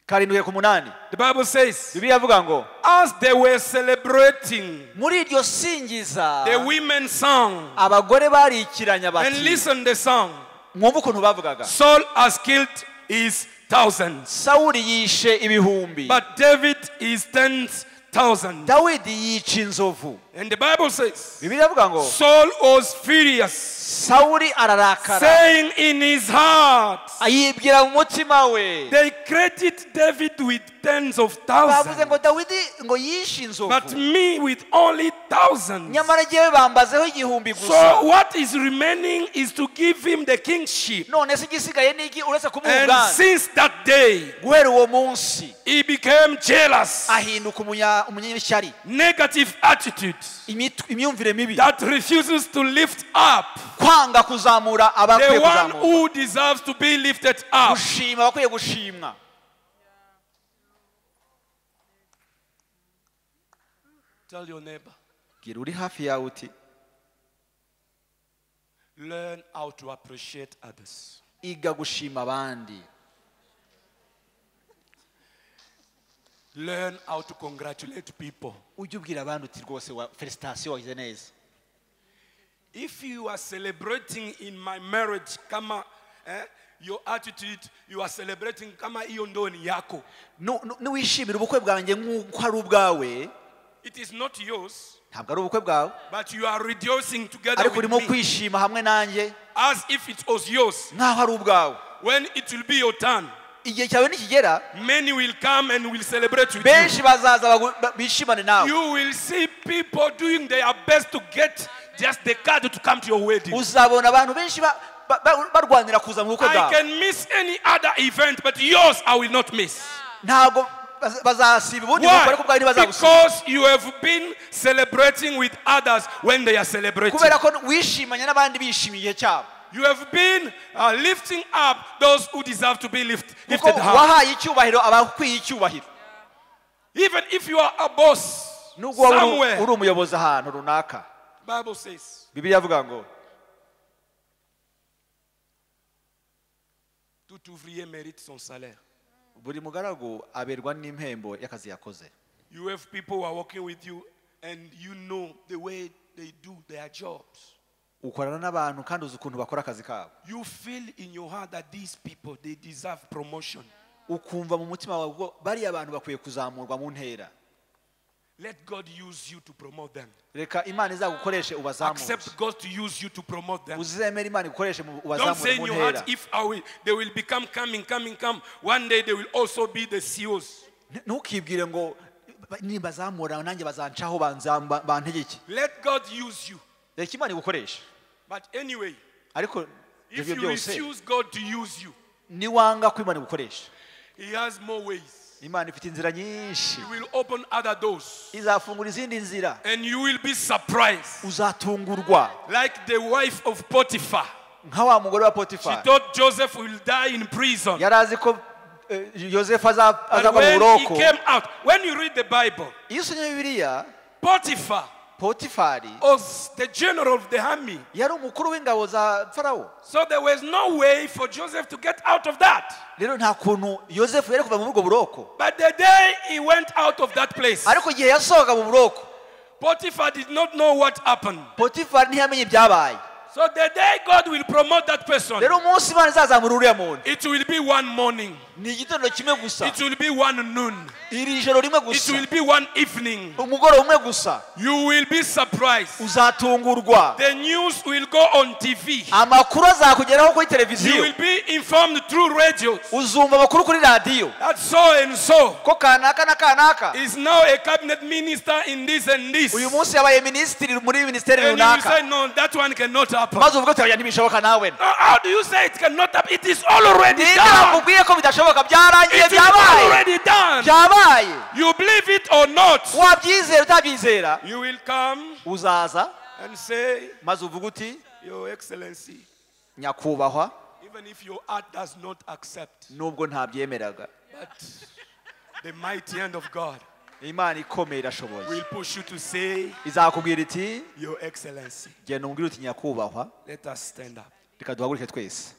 karindwi ku munani,
the Bible says,
Bibiliya avuga ngo
as they were celebrating,
muri iryo singiza
the women sang.
abagore barikiranya
And
bati,
listen the song.
mwumva ukuntu bavugaga,
Saul has killed his thousands,
Sawuli yishe ibihumbi,
but David is 10,000.
Dawidi yica inzovu.
And the Bible says,
Bibiliya avuga ngo
Saul was furious,
Sawuli ararakara,
saying in his heart,
ayibwira mu mutima we,
they credit David with tens of
bavuze
thousands,
ngo Dawidi ngo yishe
but
inzovu,
me with only thousands.
nyamara jyewe bambazeho igihumbi gusa.
So what is remaining is to give him the kingship.
None se igisigaye ni iki uretse kumuha
And
ubwami?
since that day,
Guhera uwo munsi
he became jealous,
ahinduka umunyeshyari,
negative attitude
imyumvire mibi,
that refuses to lift up
kwanga kuzamura abakwiye
The one
kuzamurwa
who deserves to be lifted up.
gushima abakwiye gushimwa.
Tell your neighbor.
Gira uri hafi yawe uti
Learn how to appreciate others.
iga gushima abandi.
Learn how to congratulate people.
Ujye ubwira abandi uti rwose felicitation wagize neza.
If you are celebrating in my marriage, kama your attitude, you are celebrating kama hiyo ndo ni yako.
Niwishimira ubukwe bwanjye nk'uko ari ubwawe,
It is not yours,
ntabwo ari ubukwe bwawe,
but you are rejoicing together
ariko
with
urimo
me
kwishima hamwe nanjye
as if it was yours.
nk'aho ari ubwawe.
When it will be your turn,
Igihe cyawe nikigera,
many will come and will celebrate with you.
benshi bazaza bishimane nawe.
You will see people doing their best to get just the card to come to your wedding.
Uzabona abantu benshi barwanira kuza mu bukwe
I
bwawe.
can miss any other event, but yours I will not miss.
Ntabwo bazasiba ubundi bukwe, ariko bwawe
Why?
ntibazagusiba.
Because you have been celebrating with others when they are celebrating.
Kubera ko wishimanye n'abandi bishimiye igihe cyabo.
You have been lifting up those who deserve to be lifted
Kuko
up.
wahaye icyubahiro abakwiye icyubahiro.
Even if you are a boss
Nubwo uri
somewhere,
umuyobozi ahantu runaka,
Bible says,
Bibiliya avuga ngo
tout ouvrier mérite son salaire.
buri mugaragu aberwa n'impembo y'akazi yakoze.
You have people who are working with you and you know the way they do their jobs.
Ukorana n'abantu kandi uzi ukuntu bakora akazi kabo.
You feel in your heart that these people, they deserve promotion.
Ukumva mu mutima wawe ngo bariya abantu bakwiye kuzamurwa mu ntera.
Let God use you to promote them.
Reka Imana izagukoreshe ubazamure.
Accept God to use you to promote them.
Uzemera Imana igukoreshe
Don't
ubazamure
say in
mu
your
ntera.
heart, if they will become come. One day they will also be the CEOs.
Ntukibwire ngo nibazamura nanjye bazancaho bantegeke.
Let God use you.
Reka Imana igukoreshe.
But anyway,
Ariko
if
ibyo
you
byose
refuse God to use you,
niwanga ko Imana igukoresha,
He has more ways.
Imana ifite inzira nyinshi,
He will open other doors.
izafungura izindi nzira,
And you will be surprised.
uzatungurwa
Like the wife of Potiphar.
nka wa mugore wa
She
Potifari.
thought Joseph will die in prison.
Yari azi ko Yosefu azava
And
mu
when he
buroko.
came out, when you read the Bible,
Iyo usomye Bibiliya,
Potiphar
Potifari
was the general of the army.
yari umukuru w'ingabo za Farawo.
So there was no way for Joseph to get out of that.
Rero nta kuntu Yosefu yari kuva muri ubwo buroko.
But the day he went out of that place,
Ariko igihe yasohoka mu buroko,
Potiphar did not know what happened.
Potifari ntiyamenye ibyabaye.
So the day God will promote that person,
Rero umunsi Imana izazamura uriya muntu,
it will be one morning.
ni igitondo kimwe gusa,
It will be one noon.
iri joro rimwe
It
gusa,
will be one evening.
umugoroba umwe gusa,
You will be surprised.
uzatungurwa.
The news will go on TV.
Amakuru azakugeraho kuri
You
televiziyo,
will be informed through radio.
uzumva amakuru kuri radiyo
That so and so
ko kanaka na kanaka
is now a cabinet minister in this and this.
uyu munsi yabaye minisitiri muri minisiteri
And you will
runaka,
say, no, that one cannot happen.
maze uvuge uti ntibishoboka nawe.
How do you say it cannot happen? It is already
Ninde
done.
wakubwiye ko bidashoboka? Byarangiye,
It is
byabaye,
already done.
byabaye.
You believe it or not,
Wabyizera utabyizera,
you will come
uzaza
and say,
maze uvuge uti
Your Excellency,
nyakubahwa,
even if your heart does not accept,
nubwo ntabyemeraga,
but the mighty hand of God
Imana ikomeye irashoboye,
will push you to say,
izakubwira iti
Your Excellency.
genda umbwire uti nyakubahwa.
Let us stand up.
Reka duhaguruke twese.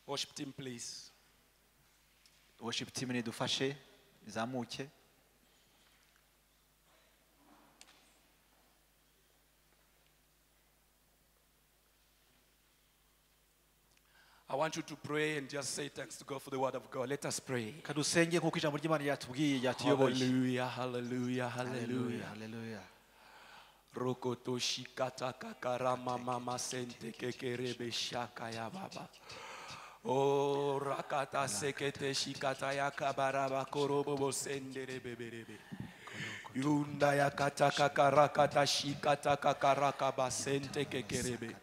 Worship team, please.
Worship team nidufashe izamuke.
I want you to pray and just say thanks to God for the word of God. Let us pray.
Kadusenge nkuko ijambo ry'Imana ryatubwiye ryatuyoboye.
Hallelujah, hallelujah, hallelujah.
Hallelujah.
Rokoto shikata kakarama mama sente kekerebe shaka ya baba. Oh rakata sekete shikata ya kabaraba korobo sendere beberebe. Yunda ya kata kakarakata shikata kakaraka basente kekerebe.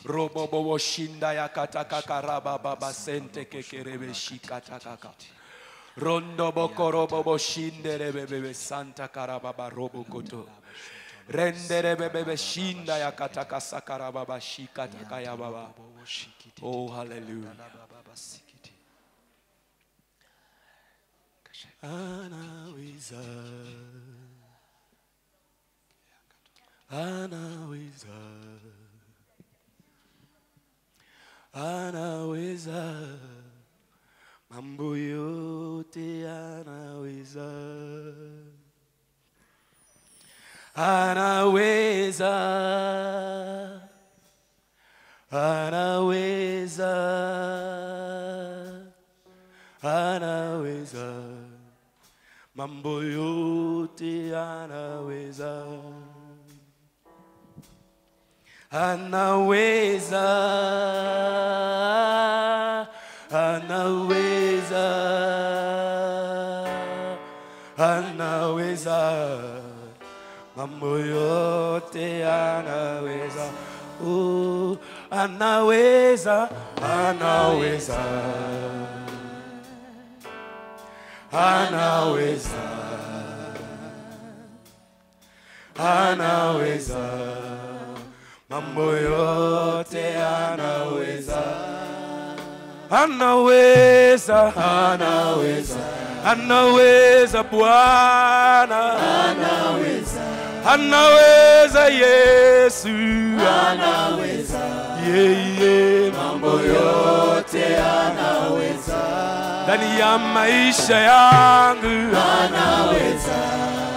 Robobo shinda ya kata kakaraba baba sente kekerebe shikata kaka. Rondo bokoro bobo shindere bebe santa karababa robo koto. Rendere bebe shinda ya kataka sakara baba shika takaya baba. Oh hallelujah. Anaweza. Anaweza. Anaweza. Mambo yote anaweza. Anaweza. Anaweza. Anaweza. Mambo yote anaweza. Anaweza. Anaweza. Anaweza. Mambo yote anaweza. Oh, anaweza. Anaweza. Anaweza. Anaweza. Mambo yote anaweza. Anaweza. Anaweza. Anaweza Bwana. Anaweza. Anaweza Yesu. Anaweza. Yeye mambo yote anaweza. Ndani ya maisha yangu anaweza.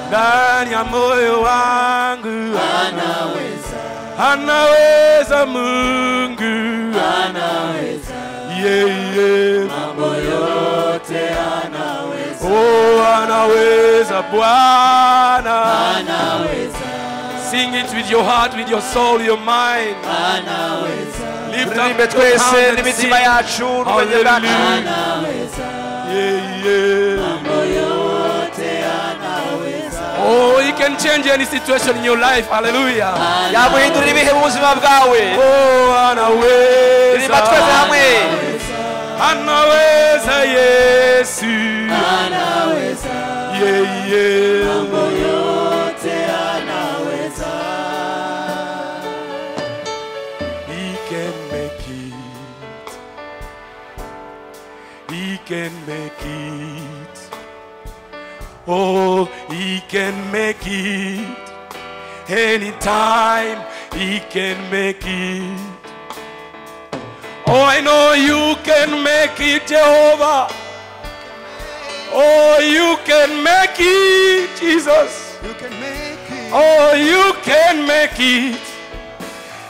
Ndani ya moyo wangu anaweza. Anaweza Mungu anaweza. Yeye mambo yote anaweza. Oh anaweza Bwana anaweza. Sing it with your heart, with your soul, your mind. Anaweza. Lift up your hands and sing. Hallelujah. Oh, he can change any situation in your life. Hallelujah. Oh, anaweza. Anaweza Yesu. Anaweza. Yeah, yeah. He can make it. Oh, he can make it. Anytime he can make it. Oh, I know you can make it, Jehovah. Oh, you can make it, Jesus.
You can make it.
Oh, you can make it.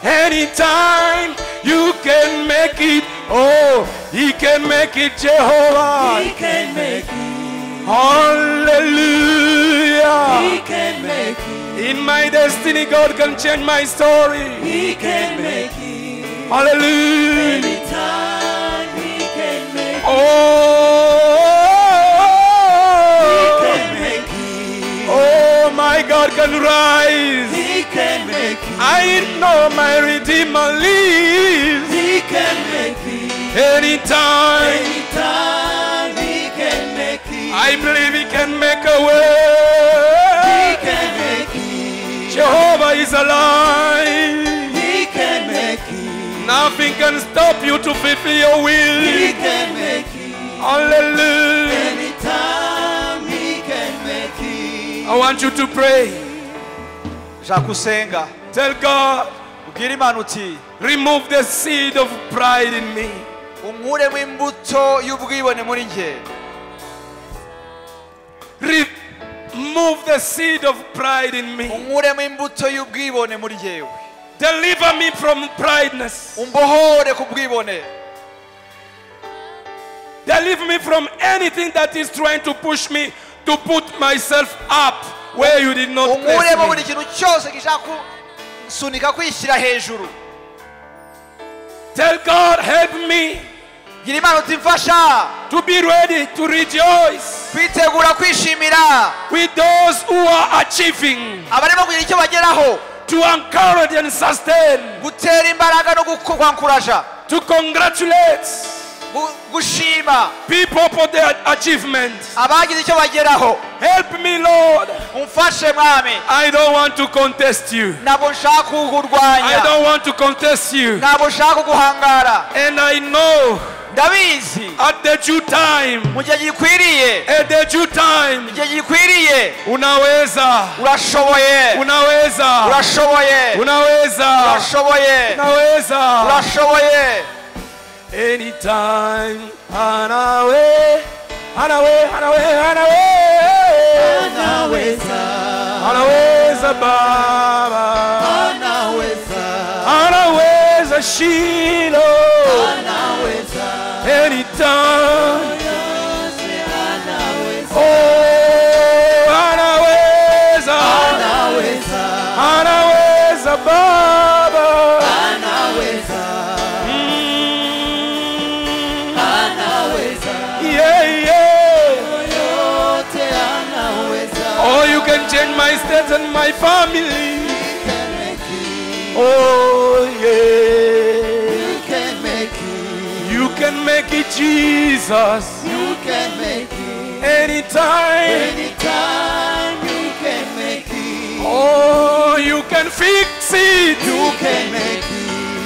Anytime you can make it. Oh, he can make it, Jehovah.
He can make it.
Hallelujah.
He can make it.
In my destiny, God can change my story.
He can make it.
Hallelujah.
Anytime he can make it.
Oh,
he can make it.
Oh, my God can rise.
He can make it.
I know my Redeemer lives.
He can make it.
Anytime.
Anytime he can make it.
I believe he can make a way.
He can make it.
Jehovah is alive.
He can make it.
Nothing can stop you to fulfill your will.
He can make it.
Hallelujah.
Anytime he can make it.
I want you to pray.
Jakusenga.
Tell God,
ubwire Imana uti,
remove the seed of pride in me.
unkuremo imbuto y'ubwibone muri nge.
Remove the seed of pride in me.
Unkuremo imbuto y'ubwibone muri ngewe.
Deliver me from prideness.
Umbohore ku bwibone.
Deliver me from anything that is trying to push me to put myself up where you did not place
unkuremo buri
me.
kintu cyose gishaka kusunika kwishyira hejuru.
Tell God, help me
Gira Imana uti mfasha
to be ready to rejoice
kwitegura kwishimira
with those who are achieving,
abarimo kugira icyo bageraho,
to encourage and sustain,
gutera imbaraga no kwankuraja,
to congratulate
gushima
people for their achievements.
abagize icyo bageraho.
Help me, Lord.
Umfashe mwami.
I don't want to contest you.
Ntabwo nshaka kukurwanya.
I don't want to contest you.
Ntabwo nshaka kuguhangara.
And I know
ndabizi
at the due time,
mu gihe gikwiriye,
at the due time,
mu gihe gikwiriye,
unaweza,
urashoboye,
unaweza,
urashoboye,
unaweza,
urashoboye,
unaweza,
urashoboye.
Anytime, anawe, anawe, anawe, anawe,
Anaweza,
anaweza Baba,
anaweza,
anaweza Shilo,
anaweza,
anytime,
anaweza,
oh, anaweza,
anaweza,
anaweza Baba,
anaweza, anaweza,
yeah, yeah.
yote anaweza.
Oh, you can change my state and my family.
You can make it,
Oh, yeah.
you can make it,
You can make it, Jesus.
you can make it.
Anytime.
Anytime you can make it,
Oh, you can fix it.
you can make it,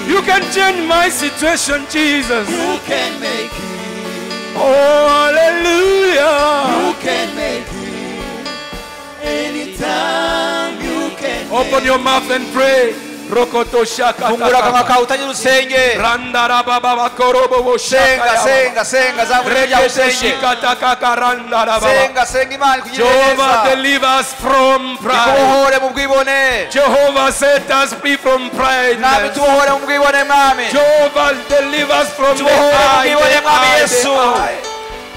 You can change my situation, Jesus.
you can make it,
Oh, hallelujah.
you can make it. Anytime you can
Open your mouth and pray. Rokoto shaka.
Fungura akanwa kawe utangire usenge.
Randara baba bakorobo bo
Senga, senga, senga, zamura ibyaha usenge. Senga, senga Imana ikugirire
Jehovah,
neza.
deliver us from pride.
Ikubohore mu bwibone.
Jehovah, set us free from pride.
Mwami tubohore mu bwibone mwami.
Jehovah, deliver us from the
Tubohore mu bwibone mwami
eye.
Yesu.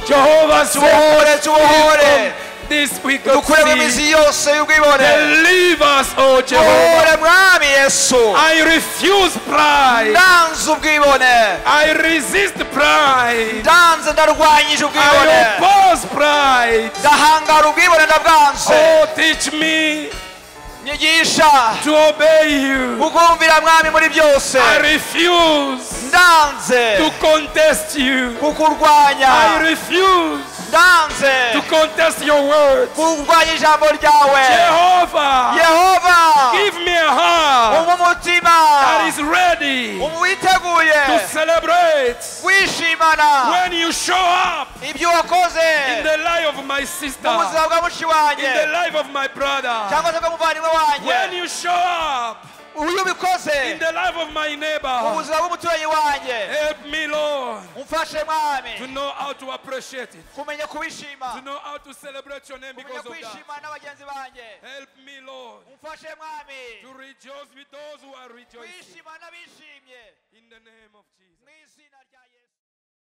Jehovah,
Tubohore, tubohore.
this wicked
Dukure mu
sin.
mizi yose y'ubwibone.
Deliver us, oh Jehovah.
Tubohore mwami Yesu.
I refuse pride.
Ndanze ubwibone.
I resist pride.
Ndanze ndarwanyije
I
ubwibone.
oppose pride.
Ndahangara ubwibone ndabwanze.
Oh, teach me
Nyigisha
to obey you.
kukumvira mwami muri byose.
I refuse
Ndanze
to contest you.
kukurwanya.
I refuse
Ndanze
to contest your word.
kurwanya ijambo ryawe.
Jehovah,
Yehova
give me a heart
umutima
that is ready
witeguye
to celebrate
wishimana
when you show up
ibyo wakoze
in the life of my sister,
mu buzima bwa mushi wanjye
in the life of my brother,
cyangwa se bw'umuvandimwe wanjye.
when you show up
Iyo ubikoze
in the life of my
mu
neighbor.
buzima bw'umuturanyi wanjye.
Help me, Lord,
Umfashe mwami
to know how to appreciate it,
kumenya kubishima,
to know how to celebrate your name
kumenya
because of that.
kwishima n'abagenzi banjye.
Help me, Lord,
Umfashe mwami
to rejoice with those who are rejoicing.
kwishima n'abishimye
In the name of Jesus.
mu izina rya Yesu.